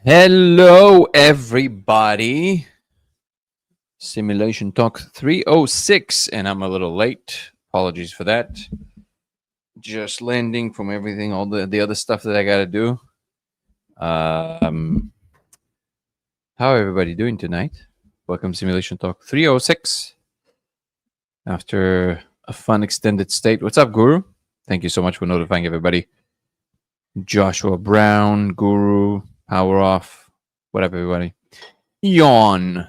Hello, everybody. Simulation Talk 306, and I'm a little late. Apologies for that. Just landing from everything, all the other stuff that I got to do. How everybody doing tonight? Welcome, Simulation Talk 306. After a fun extended state. What's up, Guru? Thank you so much for notifying everybody. Joshua Brown, Guru, Power Off. What up, everybody? Yawn.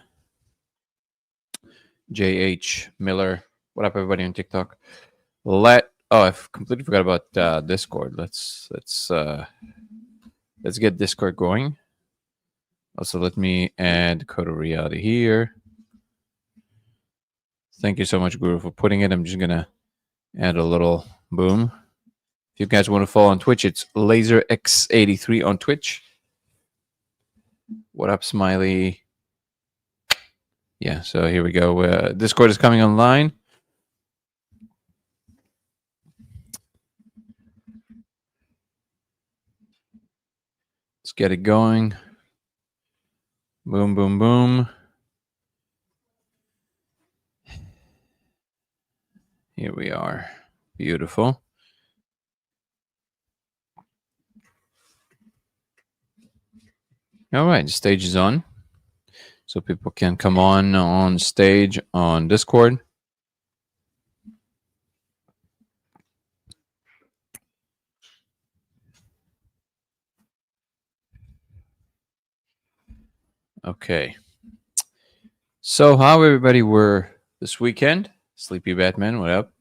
JH Miller. What up, everybody on TikTok? I've completely forgot about Discord. Let's get Discord going. Also, let me add Code of Reality here. Thank you so much, Guru, for putting it. I'm just gonna add a little boom. If you guys want to follow on Twitch, it's LaserX83 on Twitch. What up, Smiley? Yeah, so here we go. Discord is coming online. Let's get it going. Boom, boom, boom. Here we are. Beautiful. All right, the stage is on. So people can come on stage on Discord. Okay. So how everybody were this weekend? Sleepy Batman, what up?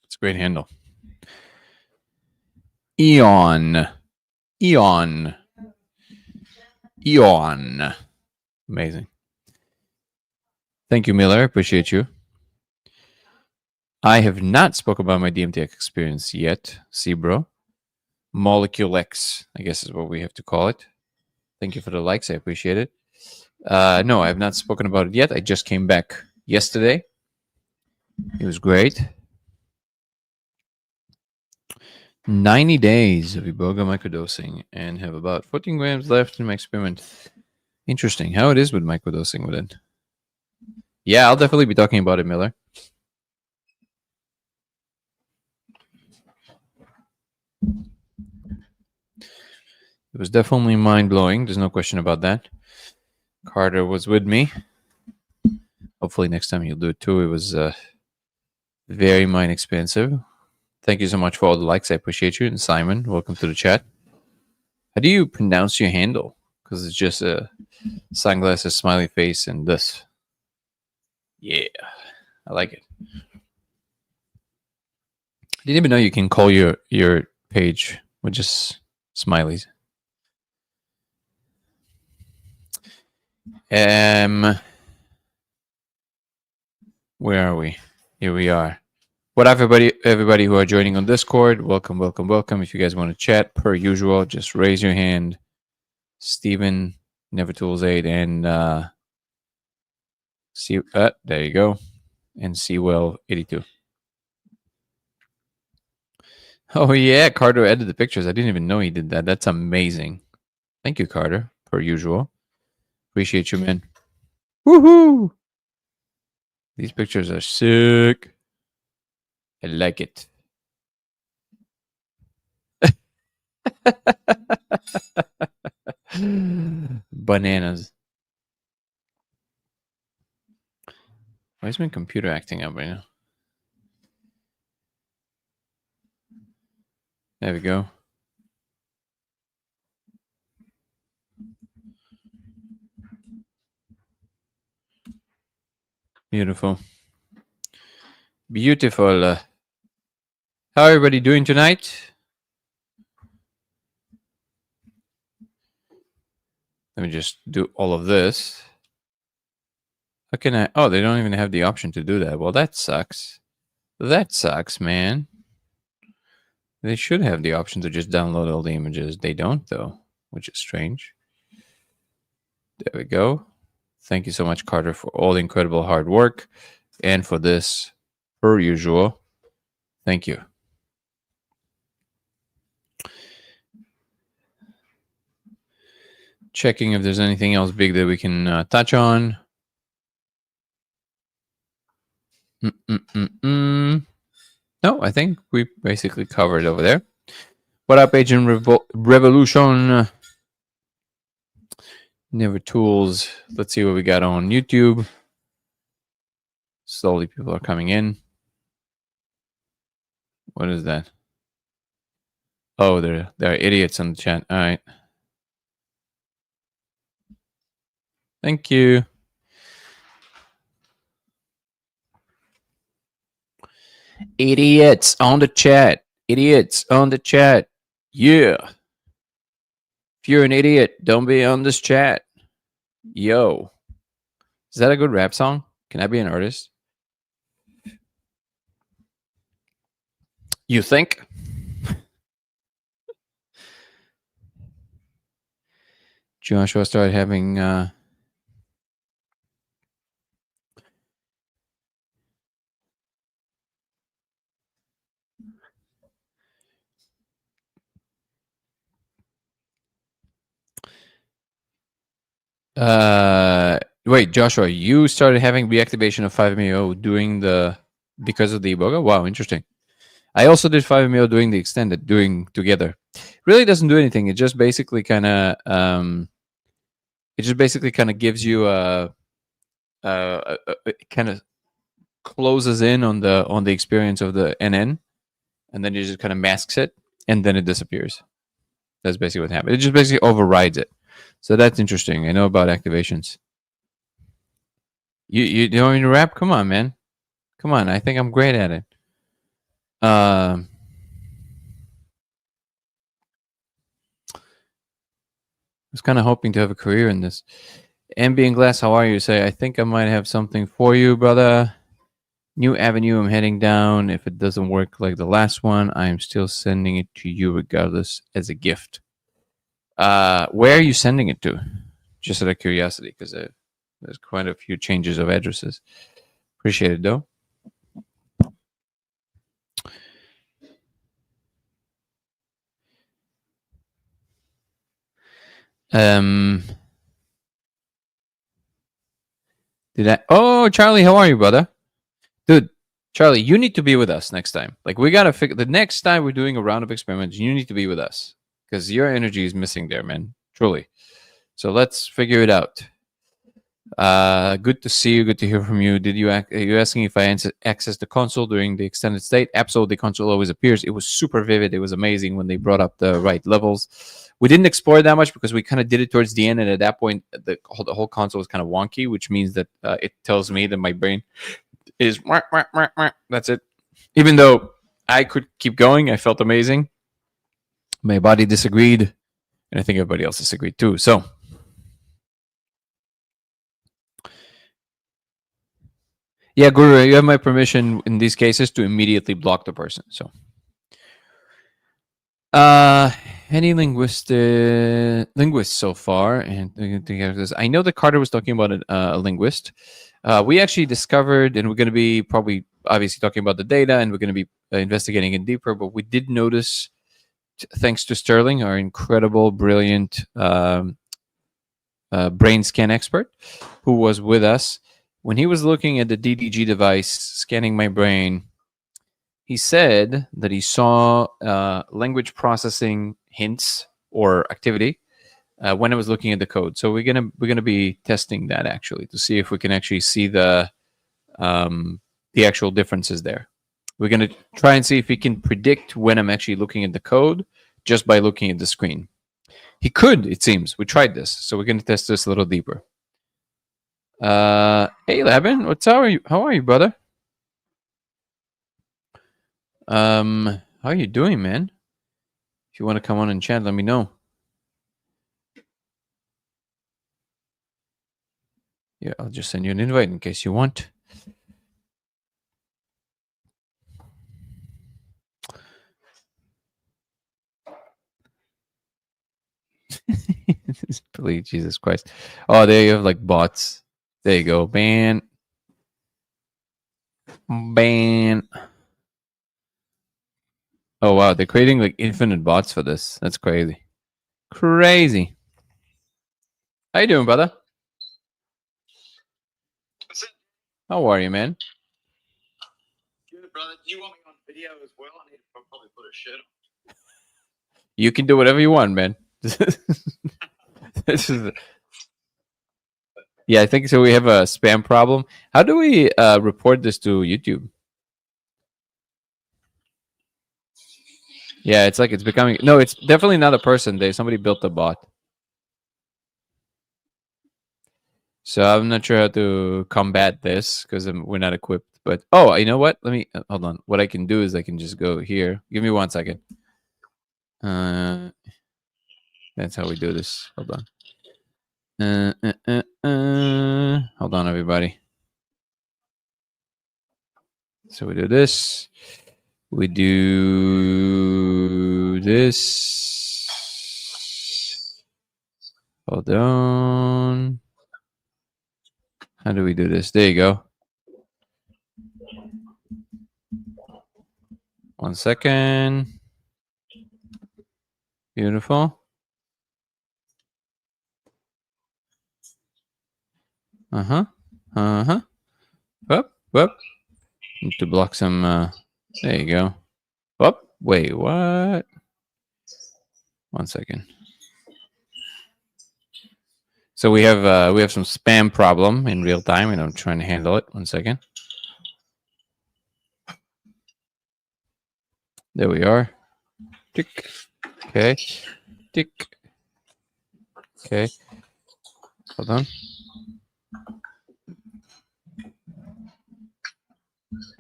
It's a great handle. Eon. Amazing. Thank you, Miller. Appreciate you. I have not spoken about my DMTX experience yet, Cbro. Molecule X, I guess is what we have to call it. Thank you for the likes. I appreciate it. No, I have not spoken about it yet. I just came back yesterday. It was great. 90 days of Iboga microdosing and have about 14 grams left in my experiment. Interesting. How it is with microdosing with it. Yeah, I'll definitely be talking about it, Miller. It was definitely mind-blowing. There's no question about that. Carter was with me. Hopefully next time you'll do it too. It was very mind expansive. Thank you so much for all the likes. I appreciate you. And Simon, welcome to the chat. How do you pronounce your handle? Because it's just a sunglasses, smiley face, and this. Yeah, I like it. I didn't even know you can call your page with just smileys. Where are we? Here we are. What up, everybody who are joining on Discord? Welcome. If you guys want to chat, per usual, just raise your hand. Steven, Never Tools 8, and there you go. And Sewell 82. Oh yeah, Carter edited the pictures. I didn't even know he did that. That's amazing. Thank you, Carter, per usual. Appreciate you, man. Woohoo! These pictures are sick. I like it. Bananas. Why is my computer acting up right now? There we go. Beautiful. Beautiful. How everybody doing tonight? Let me just do all of this. How can I? Oh, they don't even have the option to do that. Well, that sucks. That sucks, man. They should have the option to just download all the images. They don't, though, which is strange. There we go. Thank you so much, Carter, for all the incredible hard work and for this, per usual. Thank you. Checking if there's anything else big that we can touch on. No, I think we basically covered over there. What up, Agent Revolution? Never tools. Let's see what we got on YouTube. Slowly, people are coming in. What is that? Oh, there are idiots in the chat. All right. Thank you. Idiots on the chat. Idiots on the chat. Yeah. If you're an idiot, don't be on this chat. Yo. Is that a good rap song? Can I be an artist? You think? Joshua started having wait, Joshua, you started having reactivation of 5-MeO because of the Iboga? Wow, interesting. I also did 5-MeO doing the extended, doing together. Really doesn't do anything. It just basically kind of gives you it kind of closes in on the experience of the NN, and then it just kind of masks it, and then it disappears. That's basically what happened. It just basically overrides it. So that's interesting. I know about activations. You don't want me to rap? Come on, man. Come on. I think I'm great at it. I was kind of hoping to have a career in this. Ambient Glass, how are you? Say, I think I might have something for you, brother. New avenue I'm heading down. If it doesn't work like the last one, I am still sending it to you regardless as a gift. Where are you sending it to? Just out of curiosity, because there's quite a few changes of addresses. Appreciate it, though. Oh, Charlie, how are you, brother? Dude, Charlie, you need to be with us next time. Like, we gotta figure the next time we're doing a round of experiments, you need to be with us because your energy is missing there, man. Truly. So let's figure it out. Good to see you. Good to hear from you. Are you asking if I accessed the console during the extended state? Absolutely. The console always appears. It was super vivid. It was amazing when they brought up the right levels. We didn't explore that much because we kind of did it towards the end, and at that point, the whole console was kind of wonky, which means that it tells me that my brain is that's it. Even though I could keep going, I felt amazing. My body disagreed, and I think everybody else disagreed too. So. Yeah, Guru, you have my permission in these cases to immediately block the person. So, any linguists so far, and I know that Carter was talking about a linguist. We actually discovered, and we're going to be probably obviously talking about the data, and we're going to be investigating it deeper. But we did notice, thanks to Sterling, our incredible, brilliant brain scan expert, who was with us. When he was looking at the DDG device scanning my brain, he said that he saw language processing hints or activity when I was looking at the code. So we're gonna be testing that actually to see if we can actually see the actual differences there. We're gonna try and see if he can predict when I'm actually looking at the code just by looking at the screen. He could, it seems. We tried this, so we're gonna test this a little deeper. Hey, Labin, how are you, brother? How are you doing, man? If you want to come on and chat, let me know. Yeah, I'll just send you an invite in case you want. Please, Jesus Christ. Oh, there you have like bots. There you go. Ban. Oh, wow. They're creating like infinite bots for this. That's crazy. Crazy. How you doing, brother? What's it? How are you, man? Good, brother. Do you want me on video as well? I need to probably put a shirt on. You can do whatever you want, man. This is. Yeah, I think so. We have a spam problem. How do we report this to YouTube? Yeah, it's like it's becoming. No, it's definitely not a person. Somebody built a bot. So I'm not sure how to combat this because we're not equipped. But you know what? Let me hold on. What I can do is I can just go here. Give me 1 second. That's how we do this. Hold on. Hold on, everybody. So we do this. We do this. Hold on. How do we do this? There you go. 1 second. Beautiful. Whoop, whoop. Need to block some. There you go. Whoop. Wait, what? 1 second. So we have some spam problem in real time, and I'm trying to handle it. 1 second. There we are. Tick. Okay. Tick. Okay. Hold on.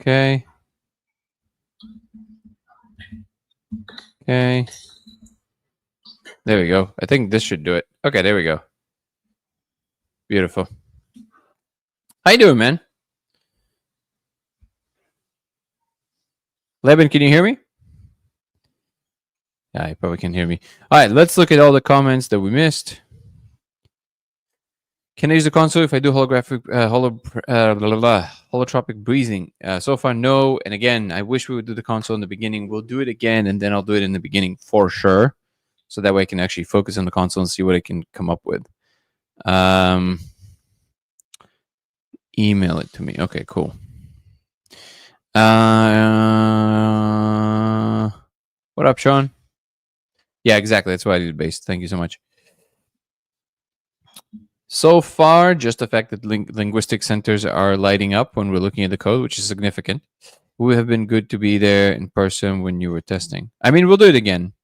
Okay. Okay. There we go. I think this should do it. Okay, there we go. Beautiful. How you doing, man? Leben, can you hear me? Yeah, you probably can hear me. All right, let's look at all the comments that we missed. Can I use the console if I do holotropic breathing? So far, no. And again, I wish we would do the console in the beginning. We'll do it again, and then I'll do it in the beginning for sure. So that way I can actually focus on the console and see what I can come up with. Email it to me. Okay, cool. What up, Sean? Yeah, exactly. That's why I did base. Thank you so much. So far, just the fact that linguistic centers are lighting up when we're looking at the code, which is significant. It would have been good to be there in person when you were testing. I mean, we'll do it again.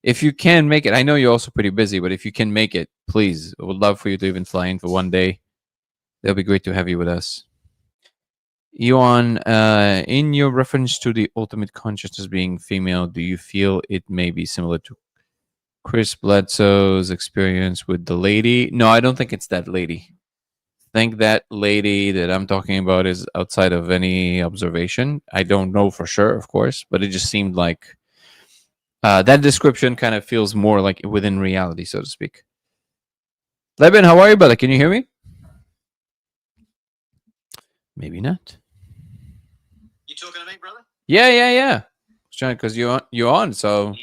If you can make it, I know you're also pretty busy, but if you can make it, please, I would love for you to even fly in for one day. That'll be great to have you with us. Yuan, in your reference to the ultimate consciousness being female, do you feel it may be similar to Chris Bledsoe's experience with the lady? No, I don't think it's that lady. I think that lady that I'm talking about is outside of any observation. I don't know for sure, of course, but it just seemed like that description kind of feels more like within reality, so to speak. Leben, how are you, brother? Can you hear me? Maybe not. You talking to me, brother? Yeah. Trying because you're on, so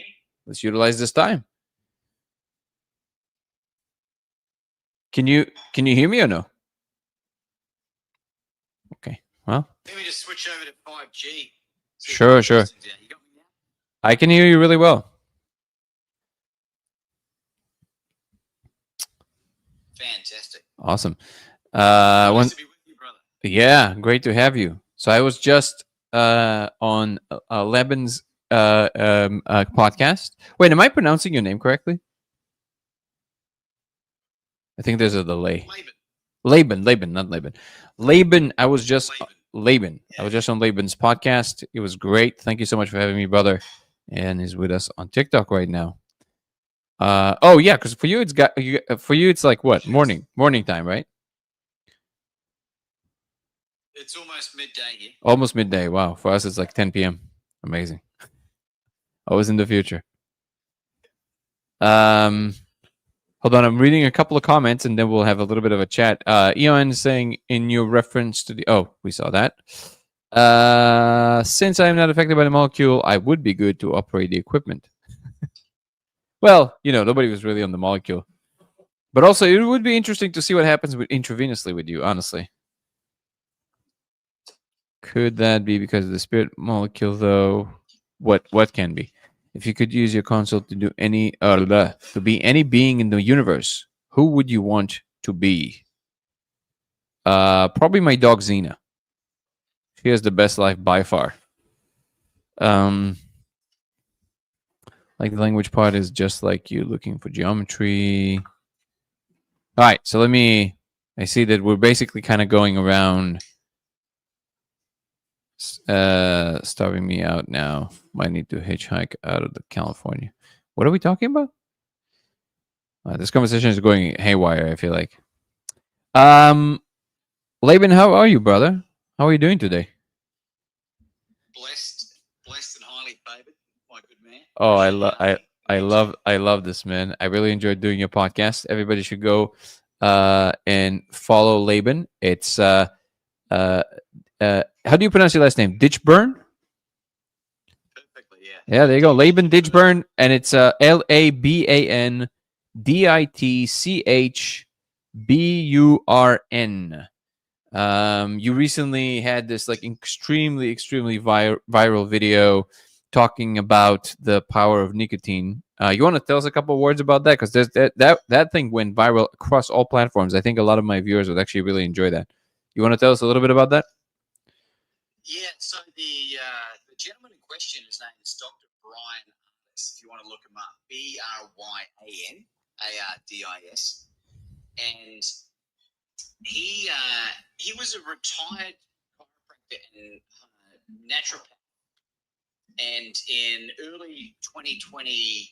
let's utilize this time. Can you hear me or no? Okay. Well. Let me just switch over to 5G. Sure. You got me now? I can hear you really well. Fantastic. Awesome. Nice to be with you, brother. Yeah, great to have you. So I was just on Leben's podcast. Wait, am I pronouncing your name correctly? I think there's a delay. Laban, not Laban. Laban, I was just Laban. Yeah. I was just on Laban's podcast. It was great. Thank you so much for having me, brother. And he's with us on TikTok right now. Oh yeah, because for you it's like what morning time, right? It's almost midday here. Almost midday. Wow. For us, it's like 10 p.m. Amazing. Always in the future. Hold on. I'm reading a couple of comments, and then we'll have a little bit of a chat. Eon saying, in your reference to the... Oh, we saw that. Since I am not affected by the molecule, I would be good to operate the equipment. Well, nobody was really on the molecule. But also, it would be interesting to see what happens with intravenously with you. Honestly, could that be because of the spirit molecule, though? What can be? If you could use your console to do any to be any being in the universe, who would you want to be? Probably my dog Xena. She has the best life by far. Like the language part is just like you looking for geometry. All right, so I see that we're basically kind of going around, starving me out now. Might need to hitchhike out of the California. What are we talking about? This conversation is going haywire, I feel like. Laban, how are you, brother? How are you doing today? Blessed and highly favored, my good man. Oh, I love this, man. I really enjoyed doing your podcast. Everybody should go and follow Laban. It's how do you pronounce your last name? Ditchburn? Perfectly, yeah. Yeah, there you go. Laban Ditchburn, and it's LABANDITCHBURN. You recently had this like extremely viral video talking about the power of nicotine. You want to tell us a couple of words about that, because that thing went viral across all platforms. I think a lot of my viewers would actually really enjoy that. You want to tell us a little bit about that? Yeah. So the gentleman in question, his name is Dr. Brian Ardis. If you want to look him up, BRYANARDIS, and he was a retired chiropractor and naturopath, and in early 2020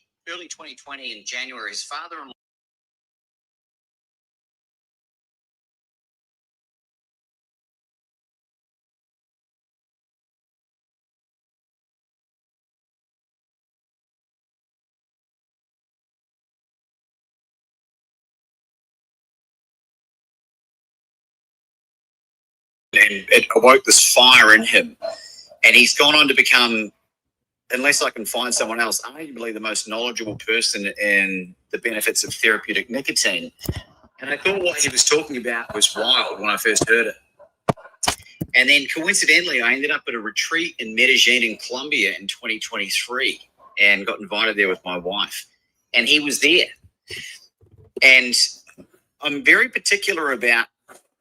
in January, his father-in-law and it awoke this fire in him, and he's gone on to become, unless I can find someone else, arguably the most knowledgeable person in the benefits of therapeutic nicotine. And I thought what he was talking about was wild when I first heard it. And then coincidentally, I ended up at a retreat in Medellin in Colombia in 2023 and got invited there with my wife. And he was there. And I'm very particular about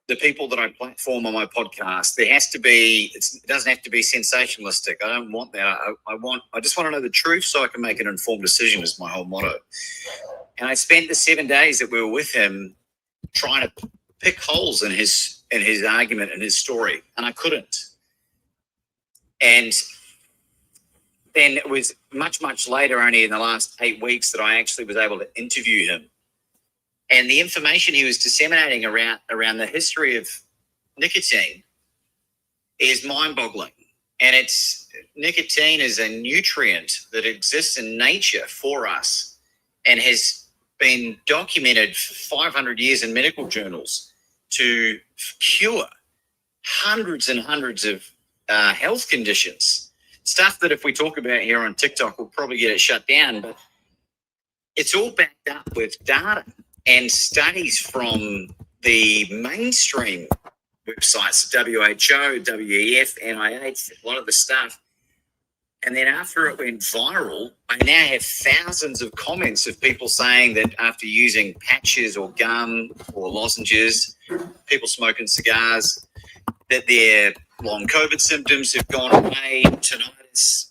the people that I platform on my podcast. There has to be, it doesn't have to be sensationalistic. I don't want that. I just want to know the truth so I can make an informed decision, is my whole motto. And I spent the 7 days that we were with him trying to pick holes in his argument and his story, and I couldn't. And then it was much later, only in the last 8 weeks, that I actually was able to interview him. And the information he was disseminating around the history of nicotine is mind-boggling. And nicotine is a nutrient that exists in nature for us and has been documented for 500 years in medical journals to cure hundreds and hundreds of health conditions. Stuff that if we talk about here on TikTok, we'll probably get it shut down, but it's all backed up with data and studies from the mainstream websites, WHO, WEF, NIH, a lot of the stuff. And then after it went viral, I now have thousands of comments of people saying that after using patches or gum or lozenges, people smoking cigars, that their long COVID symptoms have gone away, tinnitus,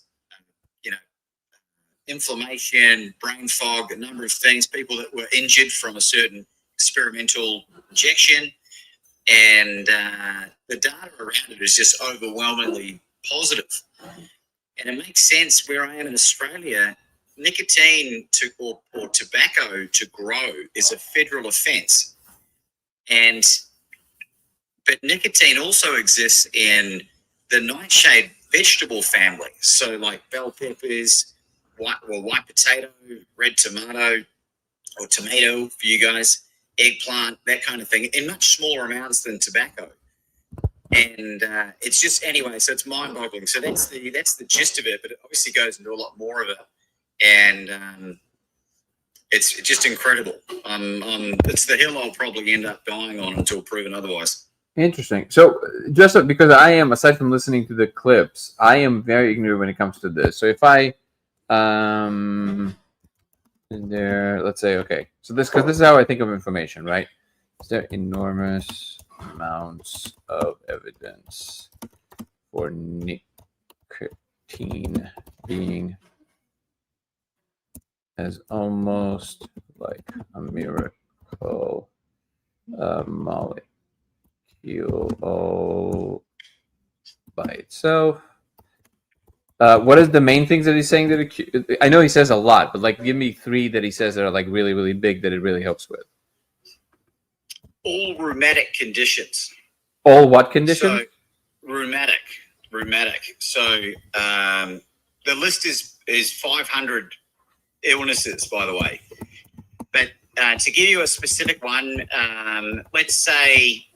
inflammation, brain fog, a number of things, people that were injured from a certain experimental injection. And the data around it is just overwhelmingly positive. And it makes sense. Where I am in Australia, nicotine or tobacco to grow is a federal offence. But nicotine also exists in the nightshade vegetable family. So like bell peppers, white potato, red tomato, or tomato for you guys, eggplant, that kind of thing, in much smaller amounts than tobacco. And it's just, anyway, so it's mind-boggling. So that's the gist of it, but it obviously goes into a lot more of it. And It's just incredible. It's the hill I'll probably end up dying on until proven otherwise. Interesting. So just because I am, aside from listening to the clips, I am very ignorant when it comes to this. So if I in there, let's say, okay, so because this is how I think of information, right? Is there enormous amounts of evidence for nicotine being as almost like a miracle molecule all by itself? What is the main things that he's saying that I know he says a lot, but like give me 3 that he says that are like really, really big that it really helps with. All rheumatic conditions. All what conditions? So rheumatic. So the list is 500 illnesses, by the way. But to give you a specific one, let's say,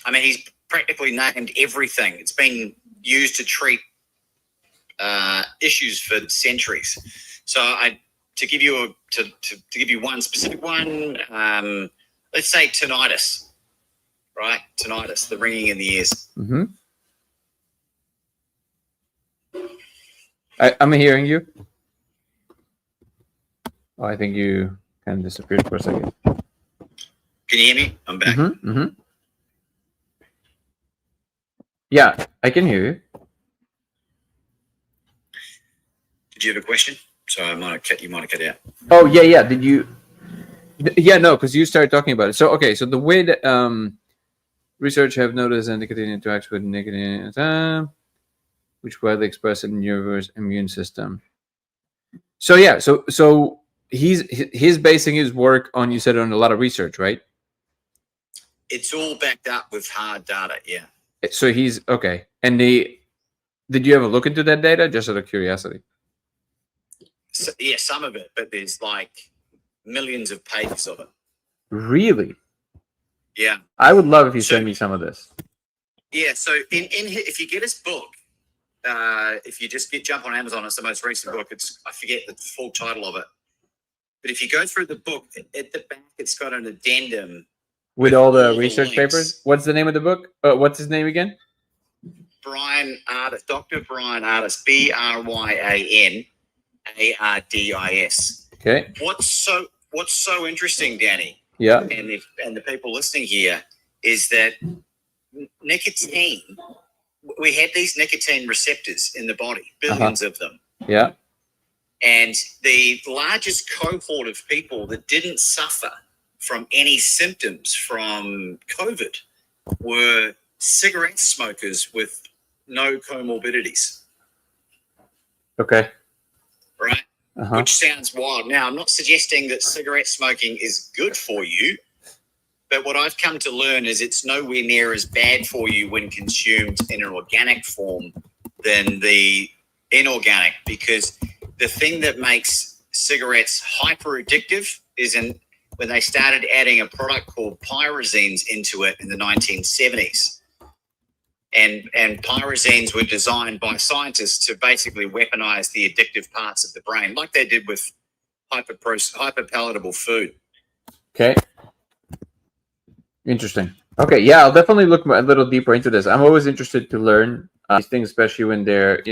I mean, he's practically named everything. It's been used to treat issues for centuries. So to give you one specific one, let's say tinnitus, right? Tinnitus, the ringing in the ears. Mm-hmm. I'm hearing you. Oh, I think you kind of disappeared for a second. Can you hear me? I'm back. Mm-hmm. Mm-hmm. Yeah, I can hear you. Did you have a question? So you might have cut out. Oh, yeah. Did you? Yeah, no, because you started talking about it. So, okay, so the way that research have noticed that nicotine interacts with nicotine, which widely expressed in your immune system. So, yeah, so he's basing his work on, you said, on a lot of research, right? It's all backed up with hard data, yeah. So he's okay. And did you ever look into that data, just out of curiosity? So, yeah, some of it, but there's like millions of pages of it. Really? Yeah. I would love if you send me some of this. Yeah. So if you get his book, if you just jump on Amazon, it's the most recent book. I forget the full title of it, but if you go through the book, at the back, it's got an addendum with all the research papers. What's the name of the book? What's his name again? Brian Ardis, Dr. Brian Ardis, BryanArdis. Okay. What's so interesting, Danny? Yeah. And the people listening here is that nicotine. We have these nicotine receptors in the body, billions of them. Yeah. And the largest cohort of people that didn't suffer from any symptoms from COVID were cigarette smokers with no comorbidities. Okay. Right? Which sounds wild. Now, I'm not suggesting that cigarette smoking is good for you, but what I've come to learn is it's nowhere near as bad for you when consumed in an organic form than the inorganic, because the thing that makes cigarettes hyper addictive is when they started adding a product called pyrazines into it in the 1970s. And pyrazines were designed by scientists to basically weaponize the addictive parts of the brain, like they did with hyperpalatable food. Okay. Interesting. Okay, yeah, I'll definitely look a little deeper into this. I'm always interested to learn these things, especially when they're,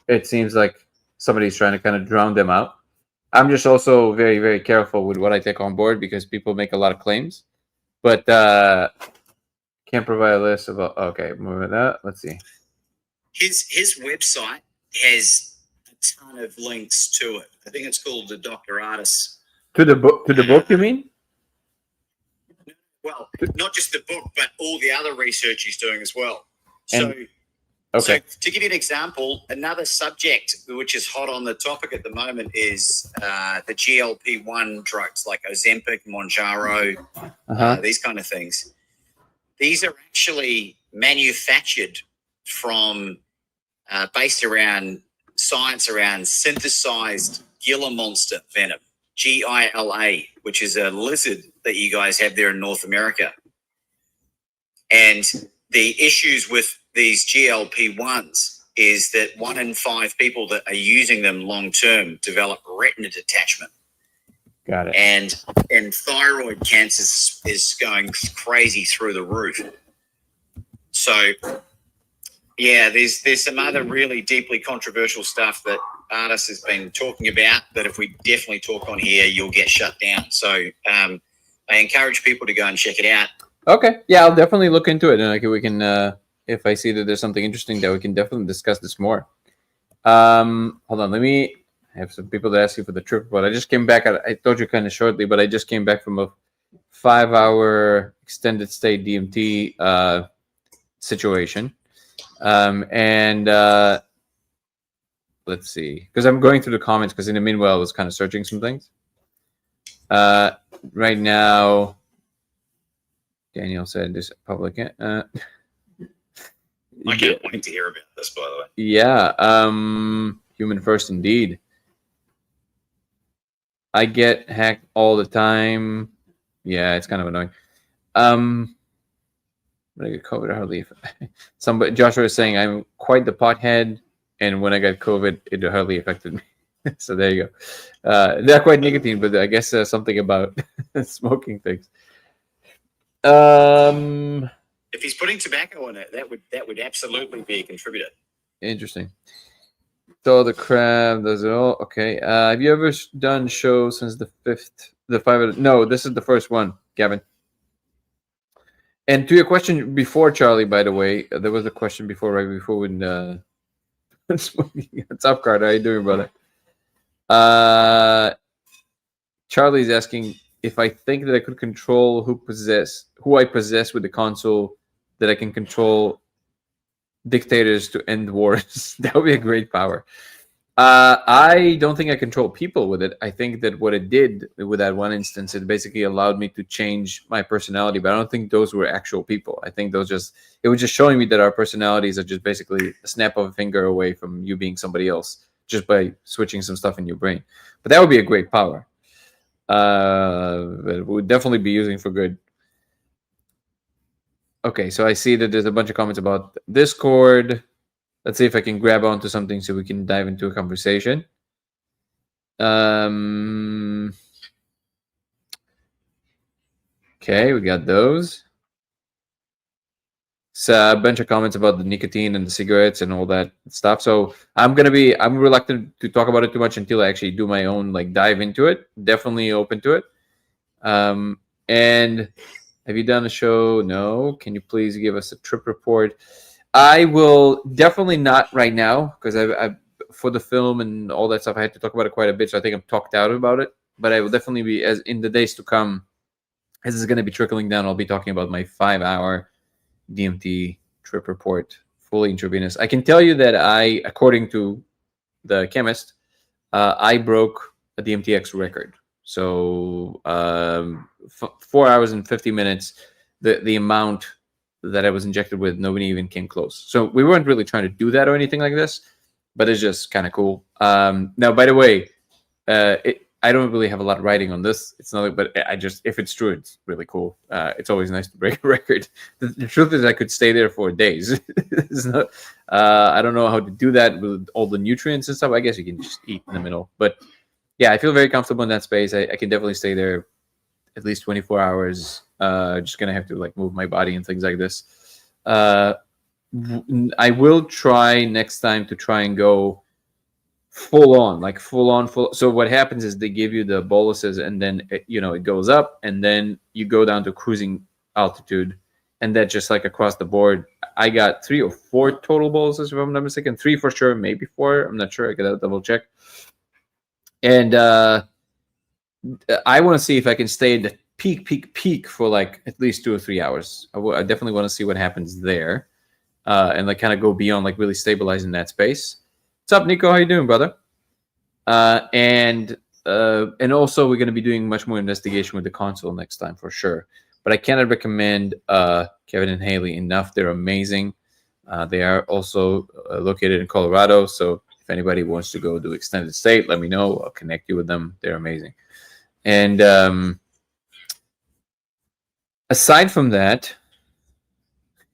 it seems like somebody's trying to kind of drown them out. I'm just also very, very careful with what I take on board because people make a lot of claims. But can't provide a list of okay, move that. Let's see. His website has a ton of links to it. I think it's called the Dr. Ardis. To the book, you mean? Well, not just the book, but all the other research he's doing as well. Okay. So to give you an example, another subject which is hot on the topic at the moment is the GLP-1 drugs like Ozempic, Mounjaro, these kind of things. These are actually manufactured from, based around science around synthesized Gila monster venom, GILA, which is a lizard that you guys have there in North America. And the issues with these GLP-1s is that 1 in 5 people that are using them long-term develop retina detachment. Got it. And thyroid cancer is going crazy through the roof. So, yeah, there's some other really deeply controversial stuff that Artis has been talking about that if we definitely talk on here, you'll get shut down. So I encourage people to go and check it out. Okay. Yeah, I'll definitely look into it. And we can, if I see that there's something interesting there, we can definitely discuss this more. Hold on. I have some people that ask you for the trip, but I just came back. I told you kind of shortly, but I just came back from a 5-hour extended stay DMT situation. Let's see, because I'm going through the comments because in the meanwhile I was kind of searching some things. Right now, Daniel said this public. I can't wait to hear about this, by the way. Yeah, human first indeed. I get hacked all the time. Yeah, it's kind of annoying. When I get COVID, I hardly. Joshua is saying I'm quite the pothead, and when I got COVID, it hardly affected me. So there you go. Not quite nicotine, but I guess something about smoking things. If he's putting tobacco in it, that would absolutely be a contributor. Interesting. So the crab does it all. Okay. Have you ever done shows since the 5? No, this is the first one, Gavin. And to your question before, Charlie, by the way, there was a question before, right before when what's up, Carter? How you doing, brother? Charlie's asking if I think that I could control who I possess with the console, that I can control dictators to end wars. That would be a great power. I don't think I control people with it. I think that what it did with that one instance, it basically allowed me to change my personality, but I don't think those were actual people. I think it was just showing me that our personalities are just basically a snap of a finger away from you being somebody else, just by switching some stuff in your brain. But that would be a great power. It would definitely be using for good. Okay, so I see that there's a bunch of comments about Discord. Let's see if I can grab onto something so we can dive into a conversation. Okay, we got those. So a bunch of comments about the nicotine and the cigarettes and all that stuff. So I'm reluctant to talk about it too much until I actually do my own dive into it. Definitely open to it. And have you done a show? No. Can you please give us a trip report? I will definitely not right now because I for the film and all that stuff I had to talk about it quite a bit, so I think I'm talked out about it. But I will definitely be, as in the days to come, as it's going to be trickling down, I'll be talking about my 5-hour DMT trip report, fully intravenous. I can tell you that according to the chemist, I broke a DMTX record. So 4 hours and 50 minutes, the amount that I was injected with, nobody even came close. So we weren't really trying to do that or anything like this, but it's just kind of cool. Now, by the way, I don't really have a lot of writing on this. It's not, but if it's true, it's really cool. It's always nice to break a record. The truth is, I could stay there for days. It's not, I don't know how to do that with all the nutrients and stuff. I guess you can just eat in the middle. But yeah, I feel very comfortable in that space. I can definitely stay there at least 24 hours. Just gonna have to move my body and things like this. I will try next time to try and go full on. So what happens is they give you the boluses, and then it goes up, and then you go down to cruising altitude, and that just across the board. I got 3 or 4 total boluses, if I'm not mistaken. 3 for sure, maybe 4. I'm not sure. I gotta double check. And I want to see if I can stay at the peak for at least 2 or 3 hours. I definitely want to see what happens there, and kind of go beyond really stabilizing that space. What's up, Nico? How you doing, brother? And also we're going to be doing much more investigation with the console next time for sure. But I cannot recommend Kevin and Haley enough. They're amazing. They are also located in Colorado, so if anybody wants to go do extended stay, let me know. I'll connect you with them. They're amazing. And aside from that,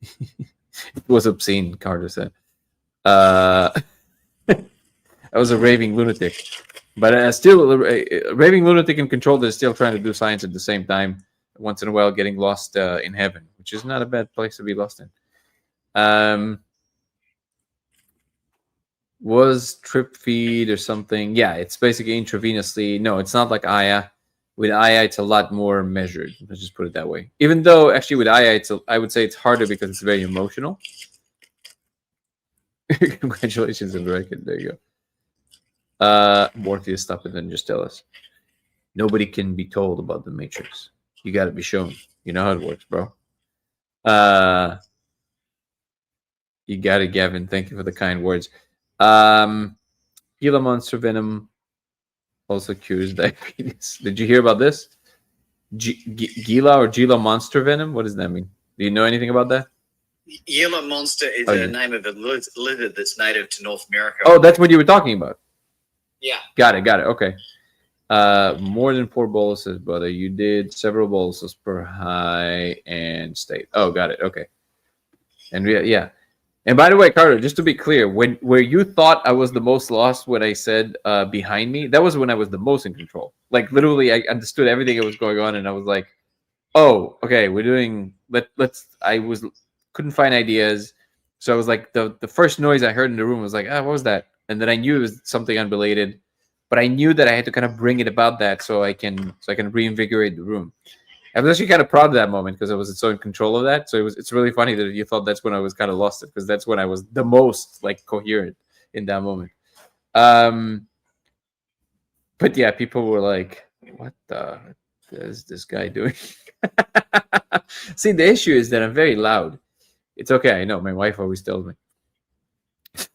it was obscene, Carter said. I was a raving lunatic. But still, raving lunatic and controlled is still trying to do science at the same time. Once in a while, getting lost in heaven, which is not a bad place to be lost in. Was trip feed or something? Yeah, it's basically intravenously. No, it's not like Aya. With Aya, it's a lot more measured. Let's just put it that way. Even though, actually, with Aya, I would say it's harder because it's very emotional. Congratulations, American. There you go. Morpheus, stop it and just tell us. Nobody can be told about the Matrix. You got to be shown. You know how it works, bro. You got it, Gavin. Thank you for the kind words. Gila Monster Venom also cures diabetes. Did you hear about this? Gila or Gila Monster Venom? What does that mean? Do you know anything about that? Gila monster is a name of a lizard that's native to North America. Oh, that's what you were talking about. Yeah. Got it. Okay. More than 4 boluses, brother. You did several boluses per high and state. Oh, got it. Okay. And yeah. And by the way, Carter, just to be clear, where you thought I was the most lost when I said behind me, that was when I was the most in control. Like literally, I understood everything that was going on, and I was like, "Oh, okay, we're doing." Let's. Couldn't find ideas, so I was like, the first noise I heard in the room was like, "Ah, what was that?" And then I knew it was something unrelated, but I knew that I had to kind of bring it about that so I can reinvigorate the room. I was actually kind of proud of that moment because I was so in control of that. So it's really funny that you thought that's when I was kind of lost it, because that's when I was the most like coherent in that moment. But yeah, people were like, "What the is this guy doing?" See, the issue is that I'm very loud. It's okay, I know. My wife always tells me.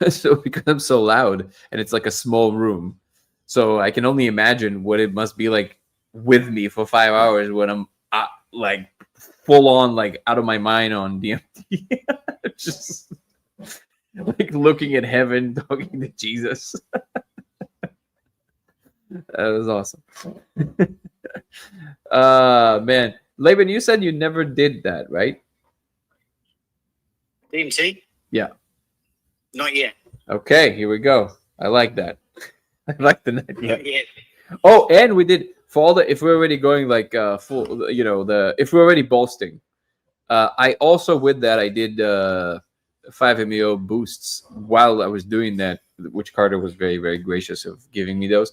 So because I'm so loud and it's like a small room, so I can only imagine what it must be like with me for 5 hours when I'm like full on like out of my mind on DMT. Just like looking at heaven, talking to Jesus. That was awesome. Man, Laban, you said you never did that, right? DMT? Yeah. Not yet. Okay, here we go. I like that. I like the not yet. Not yet. Oh, and we did for all the, if we're already going like full, if we're already bolstering. I also with that I did 5-MeO boosts while I was doing that, which Carter was very, very gracious of giving me those.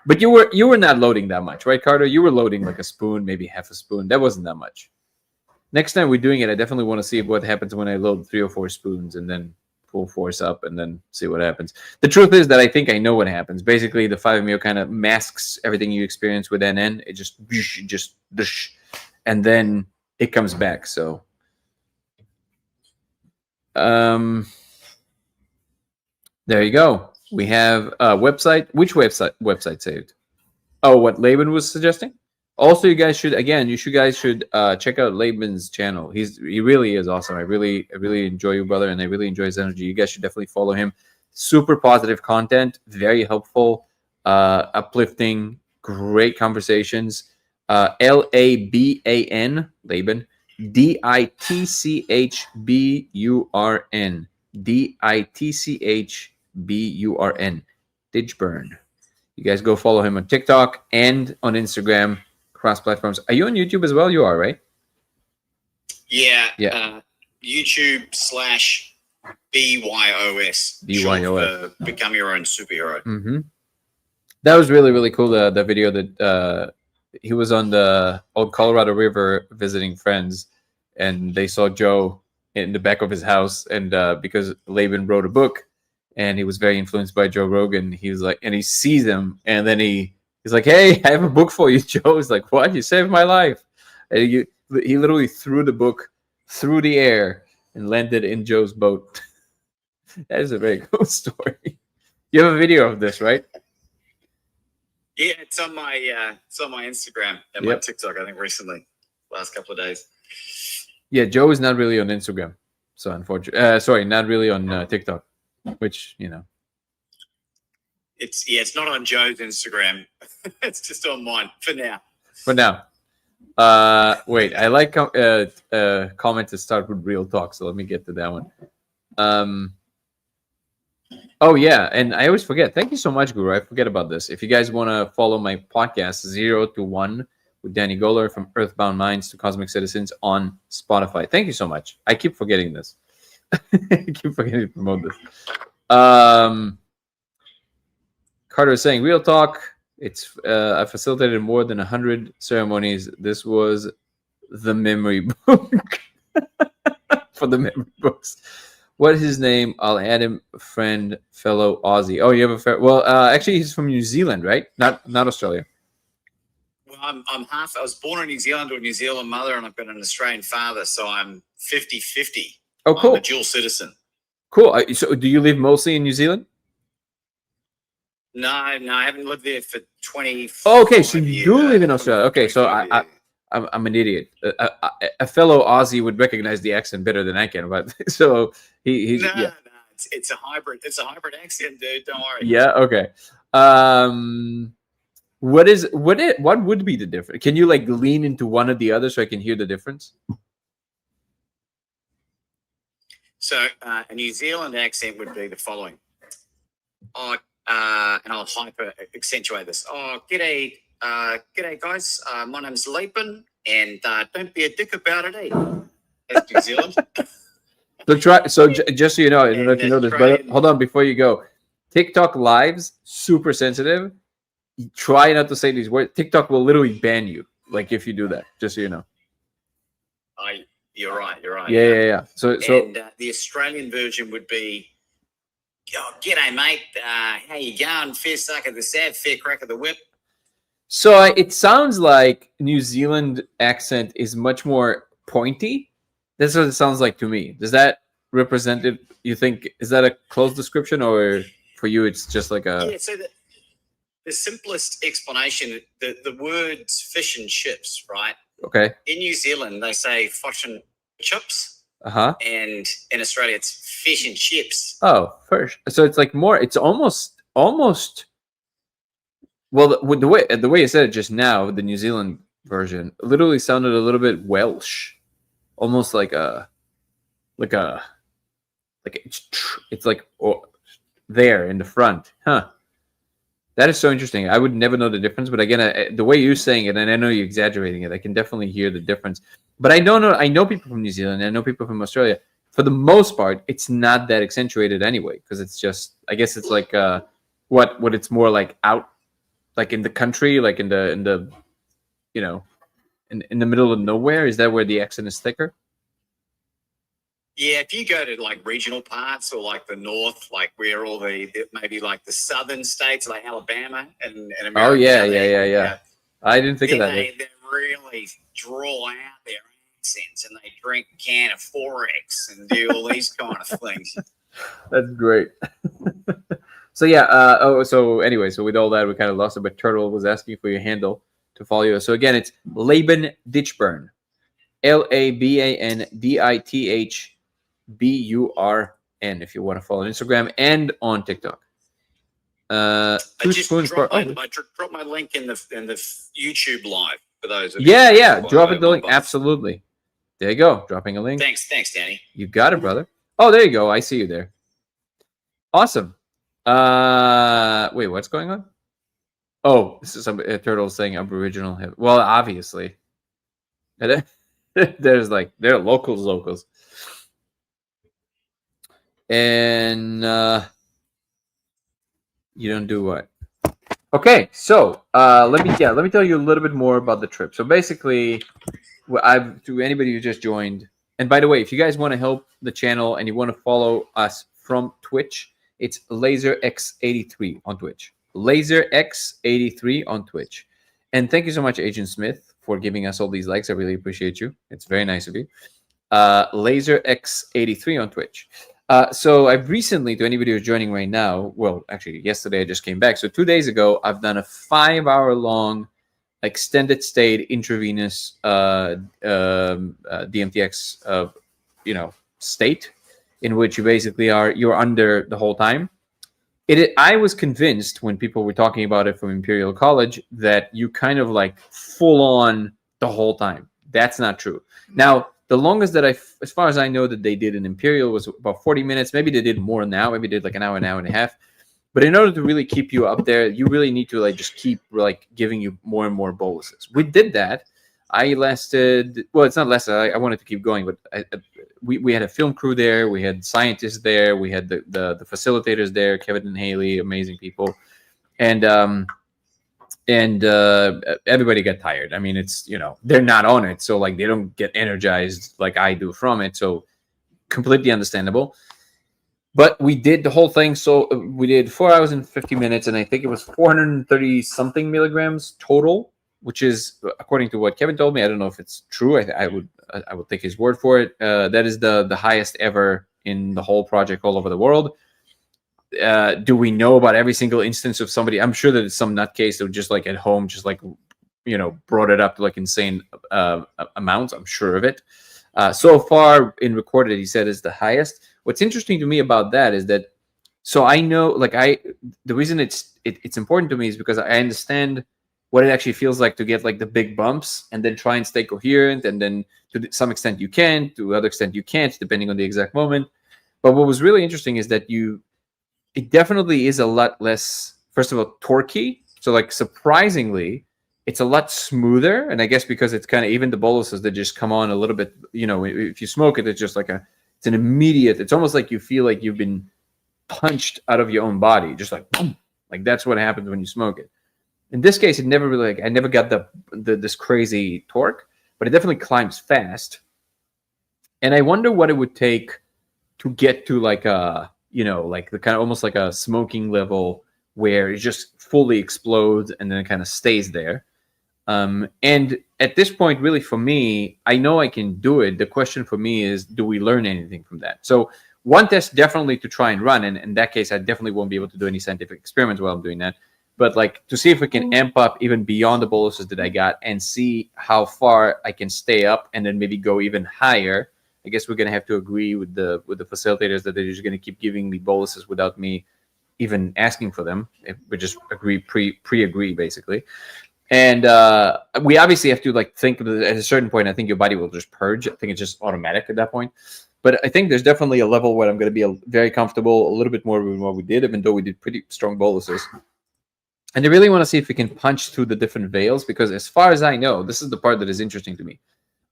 But you were not loading that much, right, Carter? You were loading like a spoon, maybe half a spoon. That wasn't that much. Next time we're doing it, I definitely want to see what happens when I load 3 or 4 spoons and then full force up and then see what happens. The truth is that I think I know what happens. Basically, the 5-MeO kind of masks everything you experience with NN. It just and then it comes back. So, there you go. We have a website. Which website saved? Oh, what Laban was suggesting? Also, you guys should check out Laban's channel. He really is awesome. I really enjoy you, brother, and I really enjoy his energy. You guys should definitely follow him. Super positive content, very helpful, uplifting, great conversations. Laban, Laban, Ditchburn, Ditchburn, Ditchburn. You guys go follow him on TikTok and on Instagram, cross platforms. Are you on YouTube as well? You are, right? Yeah. Yeah. YouTube / BYOS. BYOS. Become your own superhero. Mm-hmm. That was really, really cool. The video that he was on the old Colorado River visiting friends, and they saw Joe in the back of his house, and because Laban wrote a book, and he was very influenced by Joe Rogan. He was like, and he sees him, and then he's like, "Hey, I have a book for you, Joe." He's like, "What? You saved my life!" And he literally threw the book through the air and landed in Joe's boat. That is a very cool story. You have a video of this, right? Yeah, it's on my Instagram and my TikTok. I think recently, last couple of days. Yeah, Joe is not really on Instagram, so unfortunately, not really on TikTok. Which, it's not on Joe's Instagram. It's just on mine for now. Wait, I like comment to start with real talk, so let me get to that one. Oh yeah, and I always forget. Thank you so much, Guru. I forget about this. If you guys want to follow my podcast, 0 to 1 with Danny Goller, from Earthbound Minds to Cosmic Citizens on Spotify. Thank you so much. I keep forgetting this. I keep forgetting to promote this. Carter is saying, real talk. It's I facilitated more than 100 ceremonies. This was the memory book for the memory books. What is his name? I'll add him. Friend, fellow Aussie. Oh, you have a friend. Well, actually, he's from New Zealand, right? Not Australia. Well, I'm half. I was born in New Zealand to a New Zealand mother, and I've got an Australian father, so I'm 50-50. Oh, cool. I'm a dual citizen. Cool. So, do you live mostly in New Zealand? No, I haven't lived there for 20. Oh, okay, so you do live in Australia. Okay, so I'm an idiot. A fellow Aussie would recognize the accent better than I can, but so he's no, it's a hybrid. It's a hybrid accent, dude. Don't worry. Yeah. Okay. What would be the difference? Can you like lean into one or the other so I can hear the difference? So a New Zealand accent would be the following. And I'll hyper accentuate this. Oh, g'day guys. My name's Leapin, and don't be a dick about it, eh? That's New Zealand. Just so you know, I don't know if you know this, but hold on before you go. TikTok lives super sensitive. Try not to say these words. TikTok will literally ban you, like if you do that. Just so you know. You're right. Yeah. So the Australian version would be, oh, g'day, mate. How you going? Fair suck of the sav, fair crack of the whip. So it sounds like New Zealand accent is much more pointy. That's what it sounds like to me. Does that represent it? You think, is that a close description, or for you it's just like a... Yeah, so the simplest explanation, the words fish and chips, right? Okay. In New Zealand, they say fish and chips. Uh-huh. And in Australia, it's fish and chips. Oh, first. So it's like more, it's almost well, the way you said it just now, the New Zealand version literally sounded a little bit Welsh, almost like it's like there in the front, huh? That is so interesting. I would never know the difference, but again, the way you're saying it, and I know you're exaggerating it, I can definitely hear the difference. But I don't know. I know people from New Zealand. I know people from Australia. For the most part, it's not that accentuated anyway, because it's just, I guess it's like what it's more like out, like in the country, like in the you know, in the middle of nowhere. Is that where the accent is thicker? Yeah, if you go to like regional parts or like the north, like where all the maybe like the southern states like Alabama and America. Oh yeah. I didn't think of that. They really draw out their accents and they drink a can of Forex and do all these kind of things. That's great. So yeah. So anyway, so with all that, we kind of lost it. But Turtle was asking for your handle to follow you. So again, it's Leen Ditchburn, LABANDITH. BURN if you want to follow on Instagram and on TikTok. I dropped my link in the YouTube live for those. Drop it the link. Absolutely. There you go. Dropping a link. Thanks, Danny. You got it, brother. Oh, there you go. I see you there. Awesome. Wait, what's going on? Oh, this is some turtle saying Aboriginal. Well, obviously. There are locals. And you don't do what? Okay, so let me tell you a little bit more about the trip. So basically, to anybody who just joined, and by the way, if you guys want to help the channel and you want to follow us from Twitch, it's LaserX83 on Twitch. LaserX83 on Twitch. And thank you so much, Agent Smith, for giving us all these likes. I really appreciate you. It's very nice of you. LaserX83 on Twitch. So I've recently, to anybody who's joining right now, well, actually yesterday I just came back. So 2 days ago, I've done a 5-hour-long extended stay intravenous DMTX, state in which you basically you're under the whole time. I was convinced when people were talking about it from Imperial College that you kind of like full on the whole time. That's not true. Now, The longest that as far as I know, that they did in Imperial was about 40 minutes. Maybe they did more now. Maybe they did like an hour and a half. But in order to really keep you up there, you really need to like just keep like giving you more and more boluses. We did that. I lasted, well, it's not lasted. I wanted to keep going, but we had a film crew there. We had scientists there. We had the facilitators there, Kevin and Haley, amazing people. And everybody got tired. I mean, it's, you know, they're not on it. So like they don't get energized like I do from it. So completely understandable. But we did the whole thing. So we did 4 hours and 50 minutes, and I think it was 430 something milligrams total, which is, according to what Kevin told me, I don't know if it's true. I would take his word for it. That is the highest ever in the whole project all over the world. Do we know about every single instance of somebody? I'm sure that it's some nutcase that just like at home, just like, you know, brought it up to like insane amounts. I'm sure of it. So far in recorded, he said is the highest. What's interesting to me about that is that, so I know, like the reason it's important to me is because I understand what it actually feels like to get like the big bumps and then try and stay coherent. And then to some extent you can, to other extent you can't, depending on the exact moment. But what was really interesting is that it definitely is a lot less, first of all, torquey. So like surprisingly, it's a lot smoother. And I guess because it's kind of even the boluses that just come on a little bit, you know, if you smoke it, it's just like it's an immediate, it's almost like you feel like you've been punched out of your own body. Just like, boom, like that's what happens when you smoke it. In this case, it never really, like, I never got this crazy torque, but it definitely climbs fast. And I wonder what it would take to get to like a, you know, like the kind of almost like a smoking level where it just fully explodes and then it kind of stays there. And at this point, really, for me, I know I can do it. The question for me is, do we learn anything from that? So one test definitely to try and run. And in that case, I definitely won't be able to do any scientific experiments while I'm doing that. But like to see if we can amp up even beyond the boluses that I got and see how far I can stay up and then maybe go even higher. I guess we're going to have to agree with the facilitators that they're just going to keep giving me boluses without me even asking for them. We just pre-agree basically. And we obviously have to like think at a certain point, I think your body will just purge. I think it's just automatic at that point. But I think there's definitely a level where I'm going to be very comfortable, a little bit more than what we did, even though we did pretty strong boluses. And I really want to see if we can punch through the different veils, because as far as I know, this is the part that is interesting to me.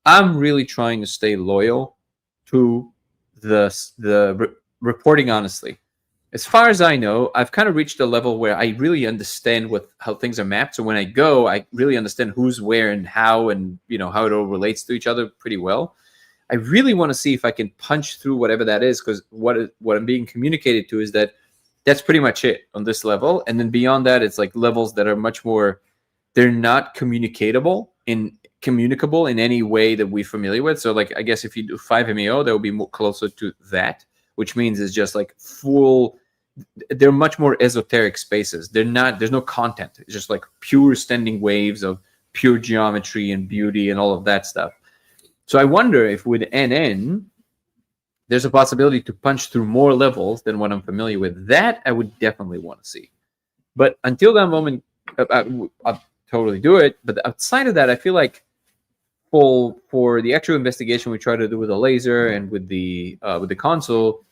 I'm really trying to stay loyal to the reporting honestly. As far as I know, I've kind of reached a level where I really understand how things are mapped. So when I go, I really understand who's where and how, and you know how it all relates to each other pretty well. I really want to see if I can punch through whatever that is, because what I'm being communicated to is that that's pretty much it on this level. And then beyond that, it's like levels that are much more, they're not communicable in any way that we're familiar with. So like, I guess if you do 5-MeO, that would be more closer to that, which means it's just like they're much more esoteric spaces. There's no content. It's just like pure standing waves of pure geometry and beauty and all of that stuff. So I wonder if with NN, there's a possibility to punch through more levels than what I'm familiar with. That I would definitely want to see. But until that moment, I'll totally do it. But outside of that, I feel like for the actual investigation we try to do with the laser and with the console,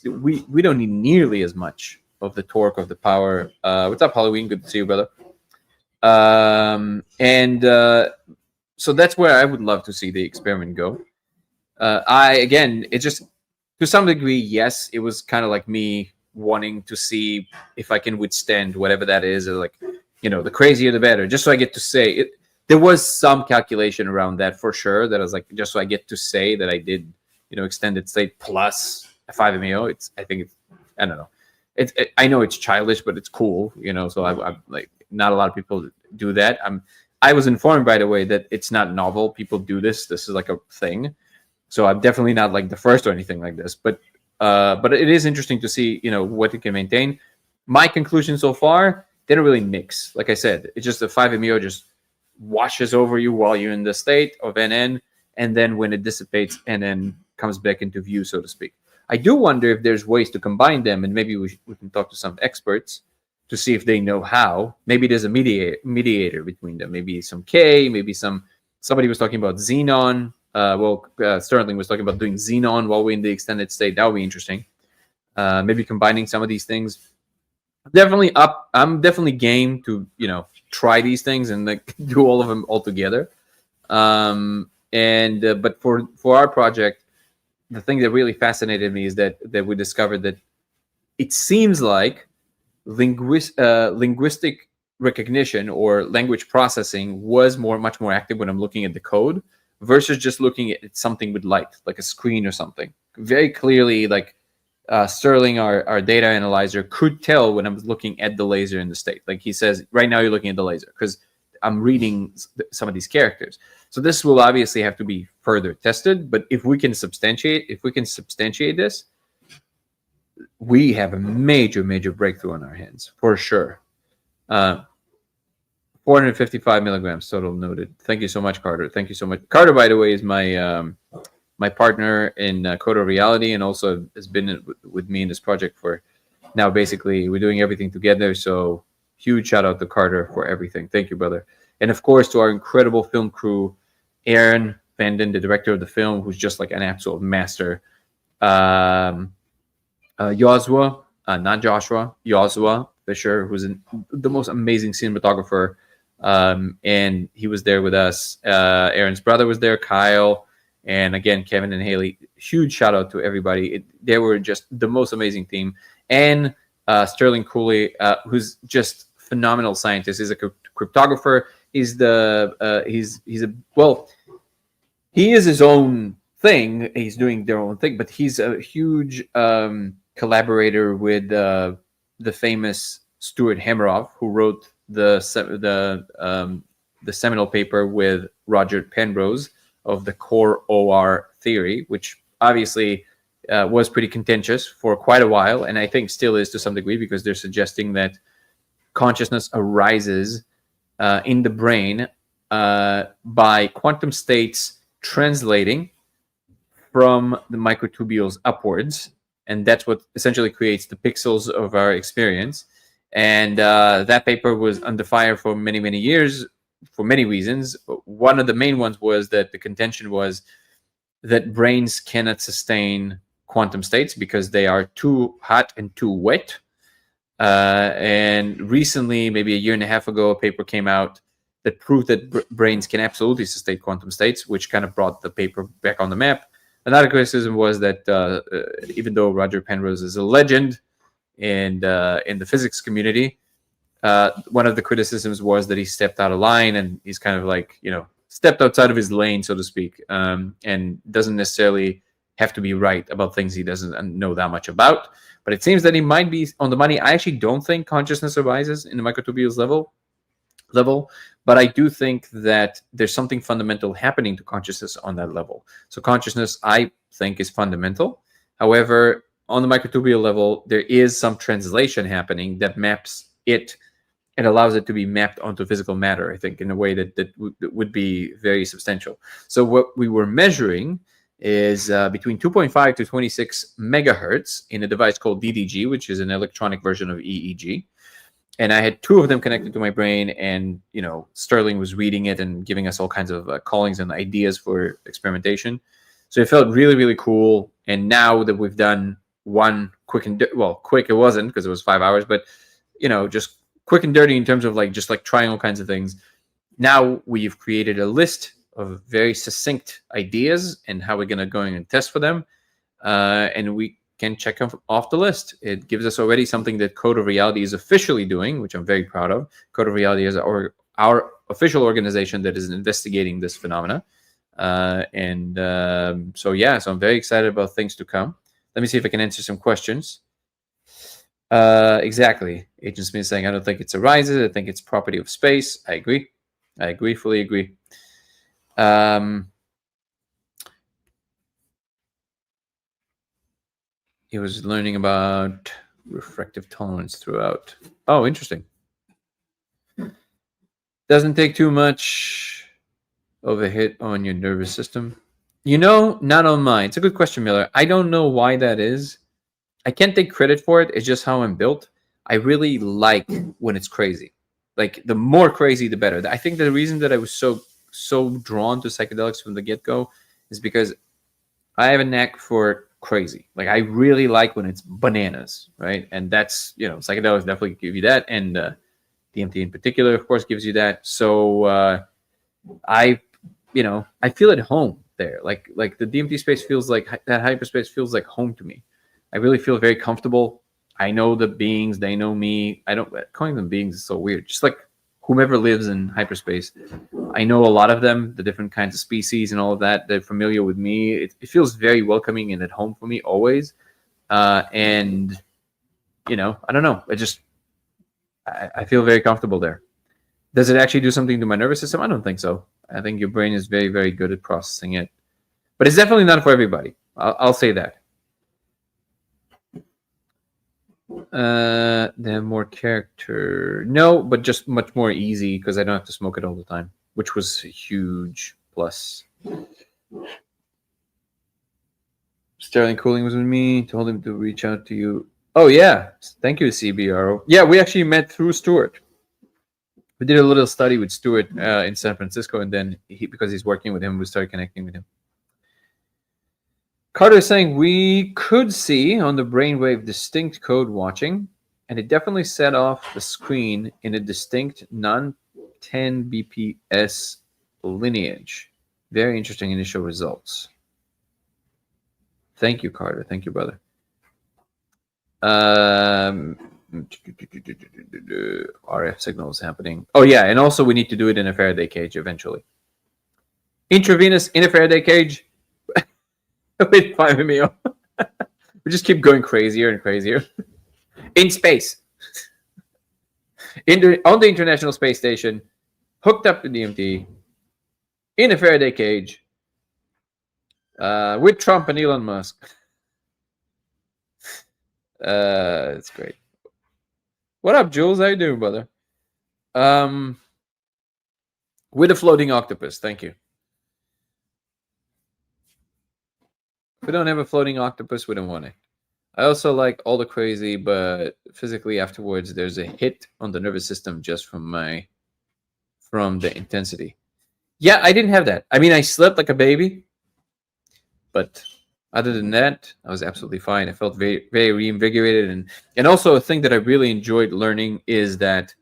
we don't need nearly as much of the torque, of the power. What's up, Halloween? Good to see you, brother. So that's where I would love to see the experiment go. It just, to some degree, yes, it was kind of like me wanting to see if I can withstand whatever that is, or like, you know, the crazier the better, just so I get to say it. There was some calculation around that for sure, that I was like, just so I get to say that I did, you know, extended state plus a 5-MeO. I don't know. I know it's childish, but it's cool, you know, so I like, not a lot of people do that. I was informed, by the way, that it's not novel. People do this. This is like a thing. So I'm definitely not like the first or anything like this, but it is interesting to see, you know, what it can maintain. My conclusion so far, they don't really mix. Like I said, it's just the 5-MeO just washes over you while you're in the state of NN, and then when it dissipates, NN comes back into view, so to speak. I do wonder if there's ways to combine them, and maybe we can talk to some experts to see if they know how. Maybe there's a mediator between them. Maybe some K, maybe somebody was talking about xenon. Sterling was talking about doing xenon while we're in the extended state. That would be interesting. Maybe combining some of these things. Definitely up. I'm definitely game to try these things and like do all of them all together. But for our project, the thing that really fascinated me is that we discovered that it seems like linguistic recognition or language processing was much more active when I'm looking at the code versus just looking at something with light, like a screen or something. Very clearly, like Sterling, our data analyzer, could tell when I'm looking at the laser in the state. Like he says, right now you're looking at the laser because I'm reading some of these characters. So this will obviously have to be further tested. But if we can substantiate this, we have a major breakthrough on our hands for sure. 455 milligrams total noted. Thank you so much, Carter. Thank you so much. Carter, by the way, is my partner in Coda Reality, and also has been with me in this project for now. Basically, we're doing everything together. So huge shout out to Carter for everything. Thank you, brother. And of course, to our incredible film crew, Aaron Vanden, the director of the film, who's just like an absolute master. Joshua, not Joshua, Joshua Fisher, who's the most amazing cinematographer. And he was there with us. Aaron's brother was there, Kyle. And again, Kevin and Haley. Huge shout out to everybody. They were just the most amazing team. And Sterling Cooley, who's just phenomenal scientist. He's a cryptographer. He is his own thing. He's doing their own thing, but he's a huge collaborator with the famous Stuart Hameroff, who wrote the seminal paper with Roger Penrose of the core OR theory, which obviously was pretty contentious for quite a while, and I think still is to some degree, because they're suggesting that consciousness arises in the brain by quantum states translating from the microtubules upwards, and that's what essentially creates the pixels of our experience. And that paper was under fire for many years for many reasons. One of the main ones was that the contention was that brains cannot sustain quantum states because they are too hot and too wet. And recently, maybe a year and a half ago, a paper came out that proved that brains can absolutely sustain quantum states, which kind of brought the paper back on the map. Another criticism was that even though Roger Penrose is a legend in the physics community, one of the criticisms was that he stepped out of line, and he's kind of like, stepped outside of his lane, so to speak, and doesn't necessarily have to be right about things he doesn't know that much about. But it seems that he might be on the money. I actually don't think consciousness arises in the microtubules level, but I do think that there's something fundamental happening to consciousness on that level. So consciousness, I think, is fundamental. However, on the microtubule level, there is some translation happening that maps it and allows it to be mapped onto physical matter, I think, in a way that would be very substantial. So what we were measuring is between 2.5 to 26 megahertz in a device called DDG, which is an electronic version of EEG. And I had two of them connected to my brain, and Sterling was reading it and giving us all kinds of callings and ideas for experimentation. So it felt really cool. And now that we've done one quick it wasn't because it was 5 hours, but just quick and dirty in terms of just trying all kinds of things. Now we've created a list of very succinct ideas and how we're going to go and test for them, and we can check them off the list. It gives us already something that Code of Reality is officially doing, which I'm very proud of. Code of Reality is our official organization that is investigating this phenomena. So I'm very excited about things to come. Let me see if I can answer some questions. Exactly. Agent Smith saying, I don't think it arises. I think it's property of space. I agree. Fully agree. He was learning about refractive tolerance throughout. Oh, interesting. Doesn't take too much of a hit on your nervous system. Not on mine. It's a good question, Miller. I don't know why that is. I can't take credit for it. It's just how I'm built. I really like when it's crazy. Like, the more crazy, the better. I think the reason that I was so drawn to psychedelics from the get-go is because I have a knack for crazy. Like I really like when it's bananas, right? And that's, you know, psychedelics definitely give you that, and DMT in particular, of course, gives you that. So I, you know, I feel at home there. Like the DMT space feels like that hyperspace feels like home to me. I really feel very comfortable. I know the beings, they know me. I don't calling them beings is so weird. Just like whomever lives in hyperspace, I know a lot of them, the different kinds of species and all of that. They're familiar with me. It feels very welcoming and at home for me always. And you know, I don't know. I feel very comfortable there. Does it actually do something to my nervous system? I don't think so. I think your brain is very, very good at processing it, but it's definitely not for everybody. I'll say that. They have more character. No, but just much more easy because I don't have to smoke it all the time, which was a huge plus. Sterling Cooling was with me. Told him to reach out to you. Oh yeah, thank you, CBRO. Yeah, we actually met through Stuart. We did a little study with Stuart in San Francisco, and then because he's working with him, we started connecting with him. Carter is saying we could see on the brainwave distinct code watching, and it definitely set off the screen in a distinct non-10 BPS lineage. Very interesting initial results. Thank you, Carter. Thank you, brother. RF signals happening. Oh yeah, and also we need to do it in a Faraday cage eventually. Intravenous in a Faraday cage. Wait, 5 ml. We just keep going crazier and crazier. In space. On the International Space Station, hooked up to DMT, in a Faraday cage, with Trump and Elon Musk. It's great. What up, Jules? How you doing, brother? With a floating octopus. Thank you. If we don't have a floating octopus, we don't want it. I also like all the crazy, but physically afterwards, there's a hit on the nervous system just from the intensity. Yeah, I didn't have that. I mean, I slept like a baby, but other than that, I was absolutely fine. I felt very, very reinvigorated, and also a thing that I really enjoyed learning is that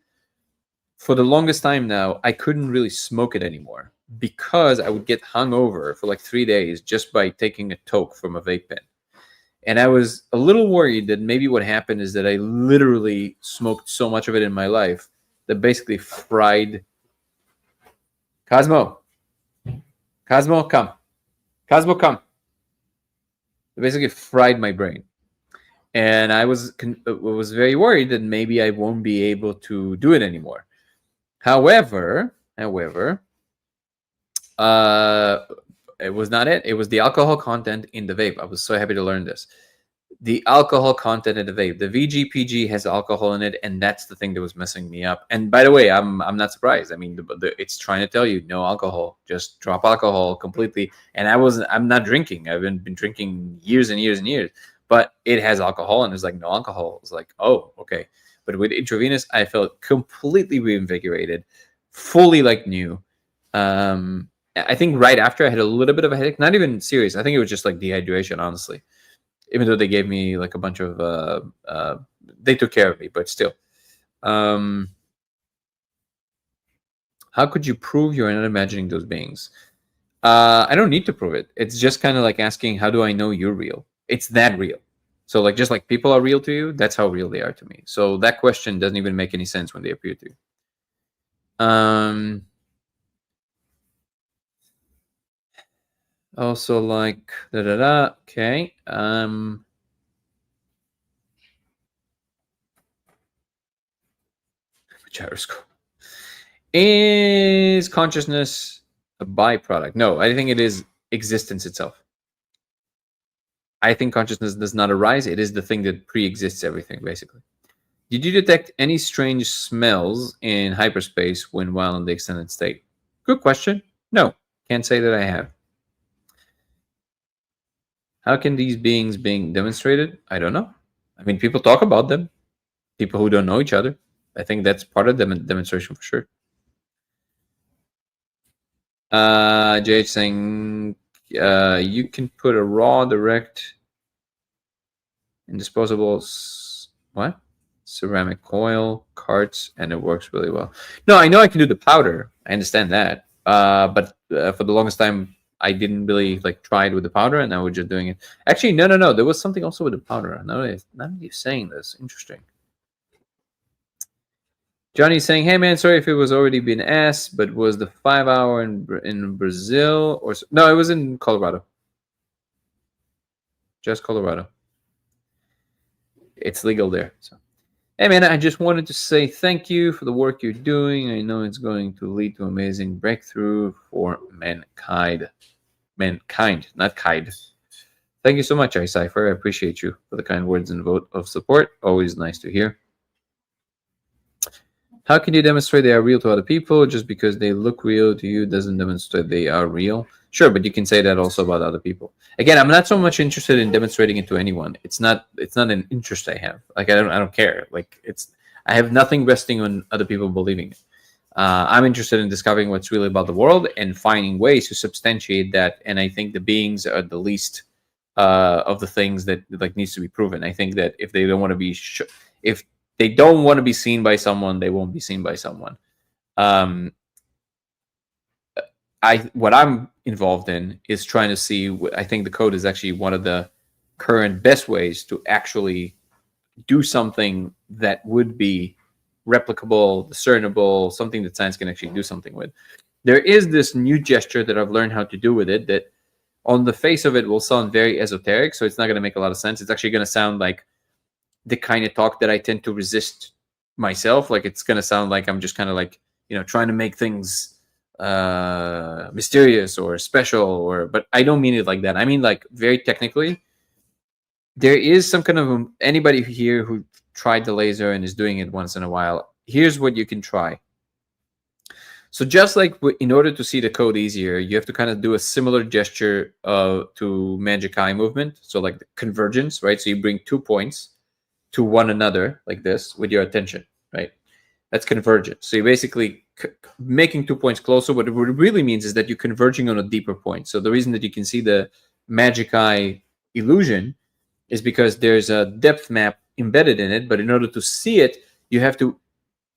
for the longest time now, I couldn't really smoke it anymore because I would get hungover for like 3 days just by taking a toke from a vape pen. And I was a little worried that maybe what happened is that I literally smoked so much of it in my life that basically fried. Cosmo, come. Cosmo, come. It basically fried my brain. And I was very worried that maybe I won't be able to do it anymore. However, it was not it. It was the alcohol content in the vape. I was so happy to learn this. The alcohol content in the vape. The VGPG has alcohol in it, and that's the thing that was messing me up. And by the way, I'm not surprised. I mean, it's trying to tell you no alcohol. Just drop alcohol completely. And I'm not drinking. I've been drinking years and years and years. But it has alcohol, and it's like no alcohol. It's like, oh, okay. But with intravenous, I felt completely reinvigorated, fully like new. I think right after I had a little bit of a headache, not even serious. I think it was just like dehydration, honestly. Even though they gave me like a bunch of, they took care of me, but still. How could you prove you're not imagining those beings? I don't need to prove it. It's just kind of like asking, how do I know you're real? It's that real. So like, just like people are real to you, that's how real they are to me. So that question doesn't even make any sense when they appear to you. Also like okay. Gyroscope. Is consciousness a byproduct? No, I think it is existence itself. I think consciousness does not arise. It is the thing that pre-exists everything, basically. Did you detect any strange smells in hyperspace while in the extended state? Good question. No, can't say that I have. How can these beings being demonstrated? I don't know. I mean, people talk about them. People who don't know each other. I think that's part of the demonstration for sure. JH saying, You can put a raw, direct, and disposable ceramic coil, carts, and it works really well. No, I know I can do the powder. I understand that. But for the longest time, I didn't really like try it with the powder, and now we're just doing it. Actually, no. There was something also with the powder. Now that you're saying this, interesting. Johnny's saying, "Hey man, sorry if it was already been asked, but was the 5 hour in Brazil or no? It was in Colorado, just Colorado. It's legal there. So, hey man, I just wanted to say thank you for the work you're doing. I know it's going to lead to amazing breakthrough for mankind. Mankind, not kind. Thank you so much, iCypher. I appreciate you for the kind words and vote of support. Always nice to hear." How can you demonstrate they are real to other people? Just because they look real to you doesn't demonstrate they are real. Sure, but you can say that also about other people. Again, I'm not so much interested in demonstrating it to anyone. It's not an interest I have. Like I don't care. Like I have nothing resting on other people believing it. I'm interested in discovering what's really about the world and finding ways to substantiate that. And I think the beings are the least of the things that like needs to be proven. I think that if they don't want to be if they don't want to be seen by someone, they won't be seen by someone. What I'm involved in is trying to see. I think the code is actually one of the current best ways to actually do something that would be replicable, discernible, something that science can actually do something with. There is this new gesture that I've learned how to do with it that on the face of it will sound very esoteric, so it's not going to make a lot of sense. It's actually going to sound like the kind of talk that I tend to resist myself. Like it's going to sound like I'm just kind of like, trying to make things mysterious or special, but I don't mean it like that. I mean, like very technically, there is some kind of anybody here who tried the laser and is doing it once in a while. Here's what you can try. So just like in order to see the code easier, you have to kind of do a similar gesture to magic eye movement. So like the convergence, right? So you bring 2 points to one another like this with your attention, right? That's convergence. So you're basically making 2 points closer. What it really means is that you're converging on a deeper point. So the reason that you can see the magic eye illusion is because there's a depth map embedded in it. But in order to see it, you have to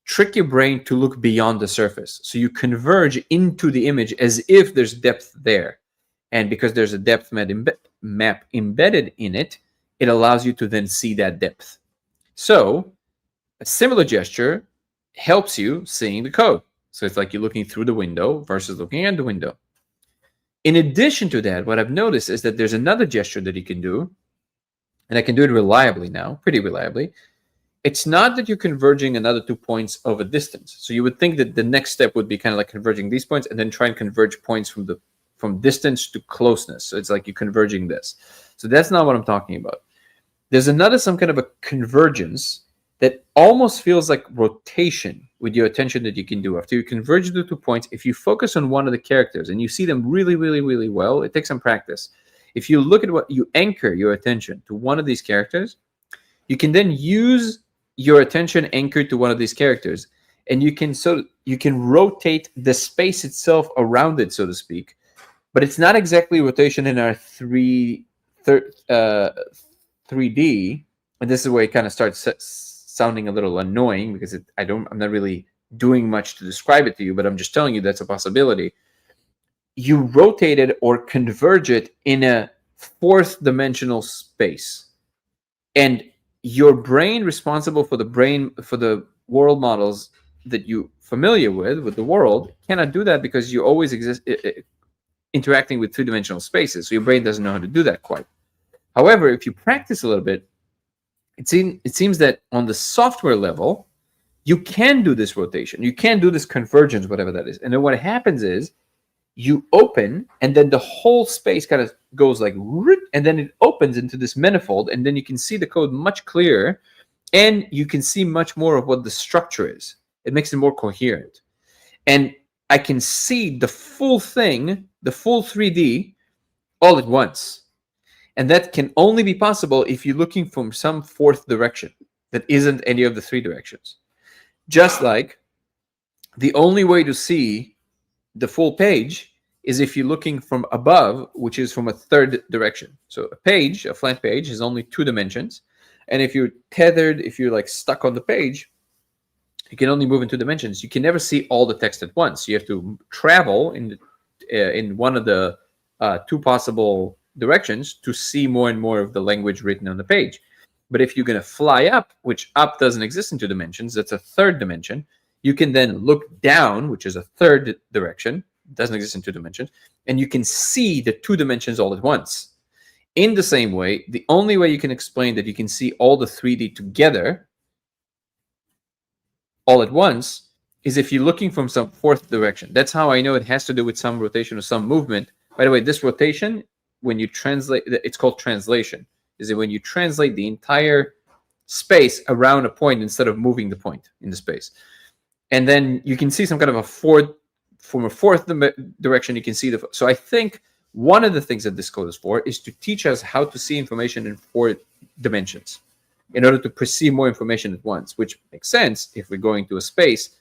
trick your brain to look beyond the surface. So you converge into the image as if there's depth there. And because there's a depth map embedded in it, it allows you to then see that depth. So a similar gesture helps you seeing the code. So it's like you're looking through the window versus looking at the window. In addition to that, what I've noticed is that there's another gesture that you can do, and I can do it reliably now, pretty reliably. It's not that you're converging another 2 points of a distance. So you would think that the next step would be kind of like converging these points and then try and converge points from distance to closeness. So it's like you're converging this. So that's not what I'm talking about. There's some kind of a convergence that almost feels like rotation with your attention that you can do. After you converge the 2 points, if you focus on one of the characters and you see them really, really, really well, it takes some practice. If you look at what you anchor your attention to one of these characters, you can then use your attention anchored to one of these characters, and you can rotate the space itself around it, so to speak. But it's not exactly rotation in our 3D, and this is where it kind of starts sounding a little annoying because I'm not really doing much to describe it to you, but I'm just telling you that's a possibility. You rotate it or converge it in a 4th dimensional space, and your brain responsible for the world models that you're familiar with the world cannot do that because you always interacting with 3-dimensional spaces. So your brain doesn't know how to do that quite. However, if you practice a little bit, it seems that on the software level, you can do this rotation. You can do this convergence, whatever that is. And then what happens is you open, and then the whole space kind of goes like, and then it opens into this manifold, and then you can see the code much clearer, and you can see much more of what the structure is. It makes it more coherent. And I can see the full thing, the full 3D, all at once. And that can only be possible if you're looking from some 4th direction that isn't any of the 3 directions. Just like the only way to see the full page is if you're looking from above, which is from a third direction. So a flat page, has only 2 dimensions. And if you're tethered, if you're like stuck on the page, you can only move in 2 dimensions. You can never see all the text at once. You have to travel in one of the 2 possible directions to see more and more of the language written on the page. But if you're going to fly up, which up doesn't exist in 2 dimensions, that's a third dimension, you can then look down, which is a third direction, doesn't exist in 2 dimensions, and you can see the 2 dimensions all at once. In the same way, the only way you can explain that you can see all the 3D together all at once is if you're looking from some 4th direction. That's how I know it has to do with some rotation or some movement. By the way, this rotation, when you translate, it's called translation, is that when you translate the entire space around a point instead of moving the point in the space. And then you can see some kind of from a 4th direction, you can see so I think one of the things that this code is for is to teach us how to see information in 4 dimensions in order to perceive more information at once, which makes sense if we're going to a space,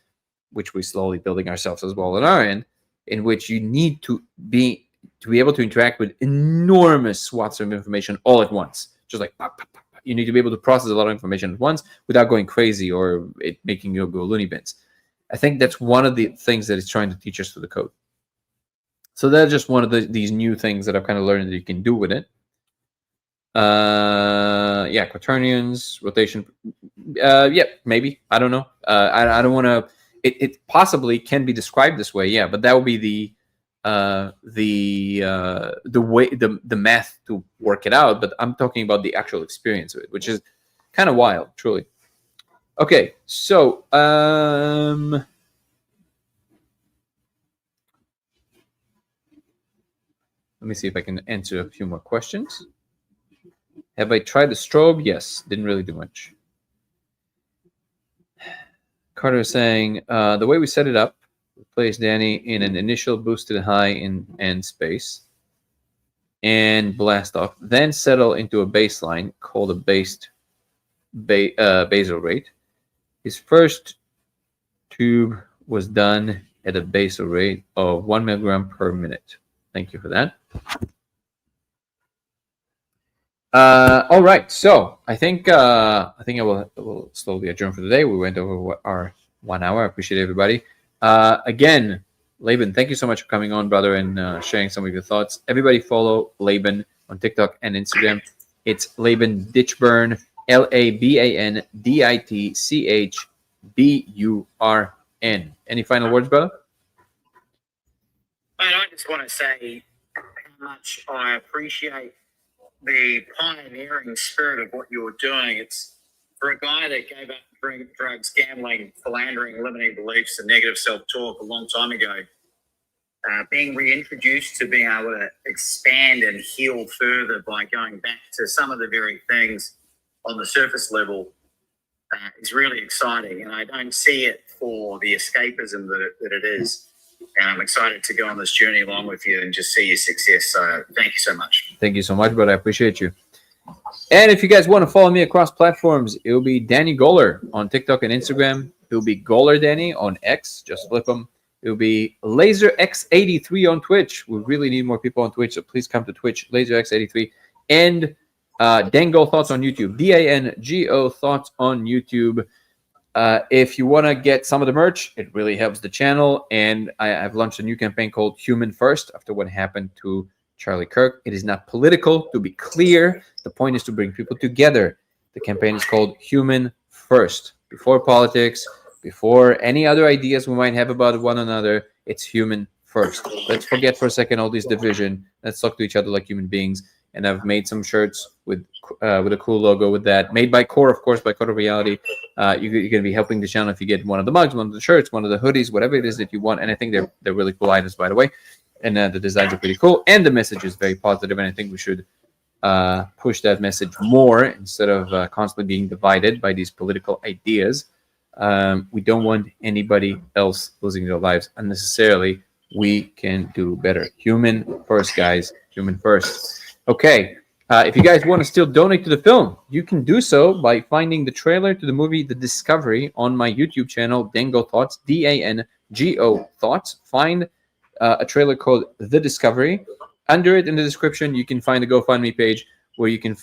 which we're slowly building ourselves as well on our end, in which you need to be able to interact with enormous swaths of information all at once. Just like pop, pop, pop. You need to be able to process a lot of information at once without going crazy or it making you go loony bins. I think that's one of the things that it's trying to teach us through the code. So that's just one of these new things that I've kind of learned that you can do with it. Yeah, quaternions, rotation. Yeah, maybe. I don't know. I don't want to. It possibly can be described this way. Yeah, but that would be the way the math to work it out. But I'm talking about the actual experience of it, which is kind of wild, truly. Okay, so let me see if I can answer a few more questions. Have I tried the strobe? Yes, didn't really do much. Carter is saying, the way we set it up, we place Danny in an initial boosted high in end space and blast off, then settle into a baseline called a basal rate. His first tube was done at a basal rate of 1 milligram per minute. Thank you for that. All right, so I think I will slowly adjourn for the day. We went over our 1 hour. I appreciate everybody. Again, Laban, thank you so much for coming on, brother, and sharing some of your thoughts. Everybody follow Laban on TikTok and Instagram. It's Leen Ditchburn, LabanDitchburn. Any final words, brother? Mate, I just want to say how much I appreciate the pioneering spirit of what you're doing. It's for a guy that gave up drugs, gambling, philandering, limiting beliefs, and negative self-talk a long time ago. Being reintroduced to being able to expand and heal further by going back to some of the very things on the surface level is really exciting. And I don't see it for the escapism that it is. And I'm excited to go on this journey along with you and just see your success. So thank you so much. Thank you so much, brother. I appreciate you. And if you guys want to follow me across platforms, it will be Danny Goller on TikTok and Instagram. It will be Goller Danny on X. Just flip them. It will be LaserX83 on Twitch. We really need more people on Twitch, so please come to Twitch, LaserX83. And Dango Thoughts on YouTube, DANGO Thoughts on YouTube. If you want to get some of the merch, it really helps the channel. And I've launched a new campaign called Human First after what happened to Charlie Kirk. It is not political, to be clear. The point is to bring people together. The campaign is called Human First. Before politics, before any other ideas we might have about one another, it's human first. Let's forget for a second all this division. Let's talk to each other like human beings. And I've made some shirts with a cool logo with that. Made by Core, of course, by Core of Reality. You're going to be helping the channel if you get one of the mugs, one of the shirts, one of the hoodies, whatever it is that you want. And I think they're really cool items, by the way. And the designs are pretty cool. And the message is very positive. And I think we should push that message more instead of constantly being divided by these political ideas. We don't want anybody else losing their lives unnecessarily. We can do better. Human first, guys. Human first. Okay. If you guys want to still donate to the film, you can do so by finding the trailer to the movie The Discovery on my YouTube channel, Dango Thoughts, DANGO Thoughts. Find a trailer called The Discovery. Under it in the description, you can find the GoFundMe page where you can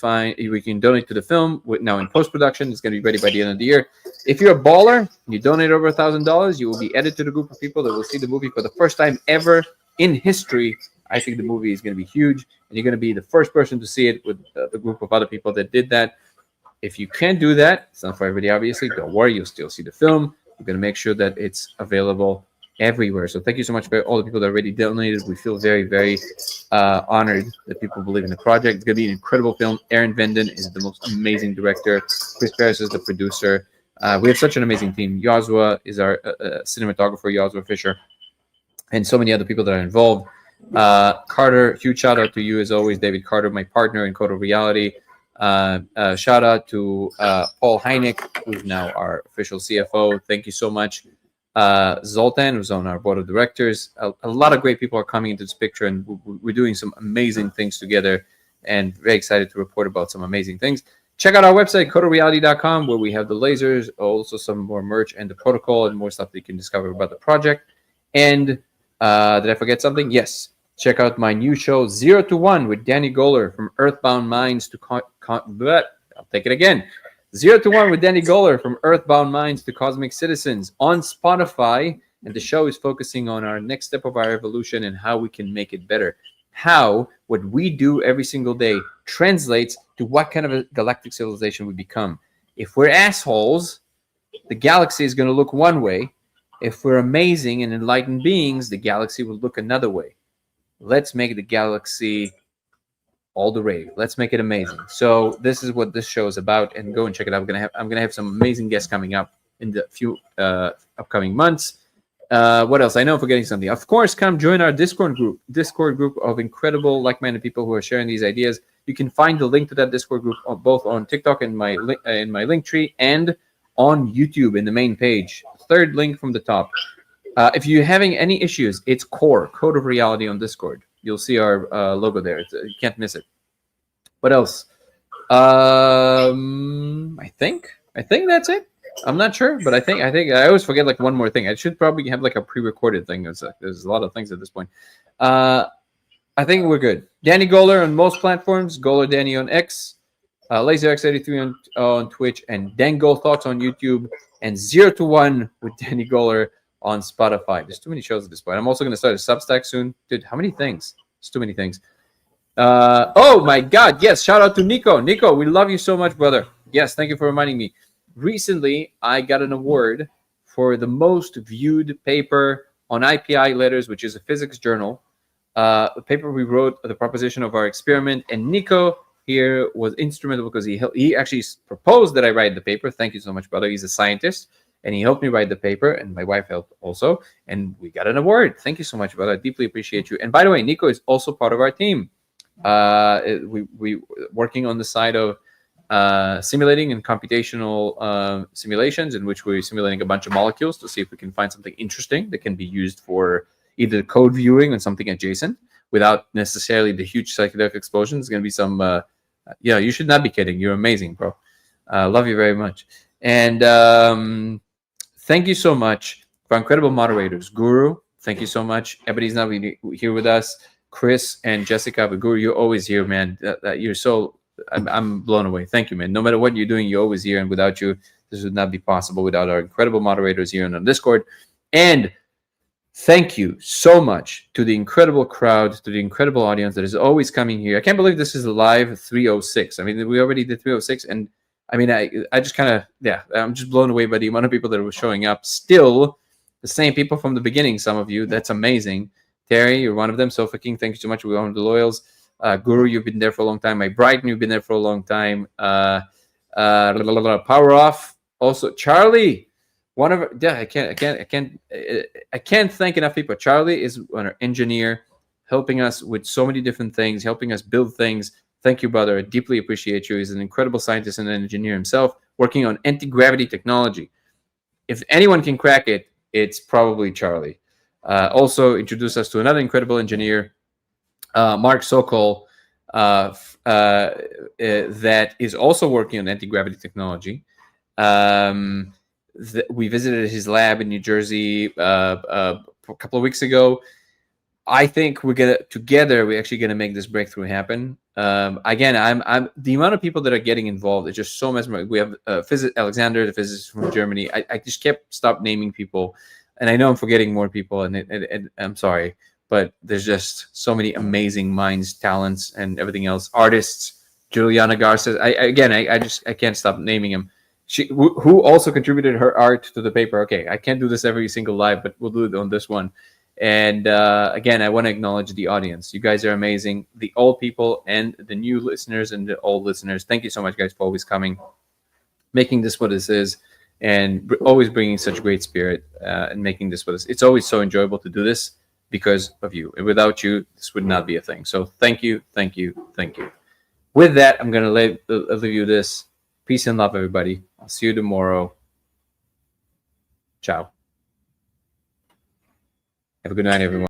donate to the film. Now in post-production, it's going to be ready by the end of the year. If you're a baller, you donate over $1,000, you will be added to the group of people that will see the movie for the first time ever in history. I think the movie is going to be huge, and you're going to be the first person to see it with the group of other people that did that. If you can't do that, it's not for everybody, obviously. Don't worry, you'll still see the film. We're going to make sure that it's available everywhere. So thank you so much for all the people that already donated. We feel very, very honored that people believe in the project. It's going to be an incredible film. Aaron Venden is the most amazing director. Chris Paris is the producer. We have such an amazing team. Yozua is our cinematographer, Yozua Fisher, and so many other people that are involved. Carter, huge shout out to you as always, David Carter, my partner in Kodo Reality. Shout out to Paul Heineck, who's now our official CFO. Thank you so much. Zoltan, who's on our board of directors. A lot of great people are coming into this picture, and we're doing some amazing things together, and very excited to report about some amazing things. Check out our website, kodoreality.com, where we have the lasers, also some more merch and the protocol and more stuff that you can discover about the project. And did I forget something? Yes. Check out my new show, 0 to 1, with Danny Goller, from Earthbound Minds to I'll take it again. 0 to 1 with Danny Goller, from Earthbound Minds to Cosmic Citizens, on Spotify. And the show is focusing on our next step of our evolution and how we can make it better. How what we do every single day translates to what kind of a galactic civilization we become. If we're assholes, the galaxy is going to look one way. If we're amazing and enlightened beings, the galaxy will look another way. Let's make the galaxy all the rave. Let's make it amazing. So this is what this show is about, and go and check it out. I'm gonna have some amazing guests coming up in the few upcoming months. What else? I know I'm forgetting something. Of course, come join our Discord group of incredible like-minded people who are sharing these ideas. You can find the link to that Discord group both on TikTok and my link tree, and on YouTube in the main page. Third link from the top. If you're having any issues, it's Code of Reality on Discord. You'll see our logo there. You can't miss it. What else? I think that's it. I'm not sure, but I think I always forget like one more thing. I should probably have like a pre-recorded thing. There's a lot of things at this point. I think we're good. Danny Goller on most platforms. Goller Danny on X. LaserX83 on Twitch, and Dango Thoughts on YouTube, and 0 to 1 with Danny Goller on Spotify. There's too many shows at this point. I'm also going to start a Substack soon. Dude, how many things? It's too many things. Oh my God. Yes. Shout out to Nico. Nico, we love you so much, brother. Yes. Thank you for reminding me. Recently, I got an award for the most viewed paper on IPI Letters, which is a physics journal. The paper we wrote, the proposition of our experiment, and Nico here was instrumental because he actually proposed that I write the paper. Thank you so much, brother. He's a scientist, and he helped me write the paper, and my wife helped also, and we got an award. Thank you so much, brother. I deeply appreciate you. And by the way, Nico is also part of our team. We working on the side of simulating and computational simulations, in which we're simulating a bunch of molecules to see if we can find something interesting that can be used for either code viewing or something adjacent without necessarily the huge psychedelic explosion. It's going to be some, you should not be kidding. You're amazing, bro. Love you very much. And thank you so much for incredible moderators. Guru, thank you so much. Everybody's not here with us. Chris and Jessica, but Guru, you're always here, man. You're so, I'm blown away. Thank you, man. No matter what you're doing, you're always here. And without you, this would not be possible without our incredible moderators here on Discord. And thank you so much to the incredible crowd, to the incredible audience that is always coming here. I can't believe this is live 306. I mean, we already did 306. And I mean, I just kind of, I'm just blown away by the amount of people that were showing up. Still, the same people from the beginning, some of you. That's amazing. Terry, you're one of them. Sofa King, thank you so much. We're one of the loyals. Guru, you've been there for a long time. My Brighton, you've been there for a long time. Power Off. Also, Charlie, one of I can't thank enough people. Charlie is an engineer, helping us with so many different things, helping us build things. Thank you, brother. I deeply appreciate you. He's an incredible scientist and an engineer himself, working on anti-gravity technology. If anyone can crack it, it's probably Charlie. Also introduced us to another incredible engineer, Mark Sokol, that is also working on anti-gravity technology. We visited his lab in New Jersey a couple of weeks ago. I think we're actually gonna make this breakthrough happen. Again, I'm the amount of people that are getting involved is just so mesmerizing. We have Alexander, the physicist from Germany. I just stopped naming people, and I know I'm forgetting more people, and I'm sorry, but there's just so many amazing minds, talents, and everything else. Artists, Juliana Garces. I can't stop naming them. Who also contributed her art to the paper. Okay, I can't do this every single live, but we'll do it on this one. And again, I want to acknowledge the audience. You guys are amazing. The old people and the new listeners and the old listeners. Thank you so much, guys, for always coming, making this what this is, and always bringing such great spirit and making this what this. It's always so enjoyable to do this because of you. And without you, this would not be a thing. So thank you, thank you, thank you. With that, I'm going to leave you this. Peace and love, everybody. I'll see you tomorrow. Ciao. Have a good night, everyone.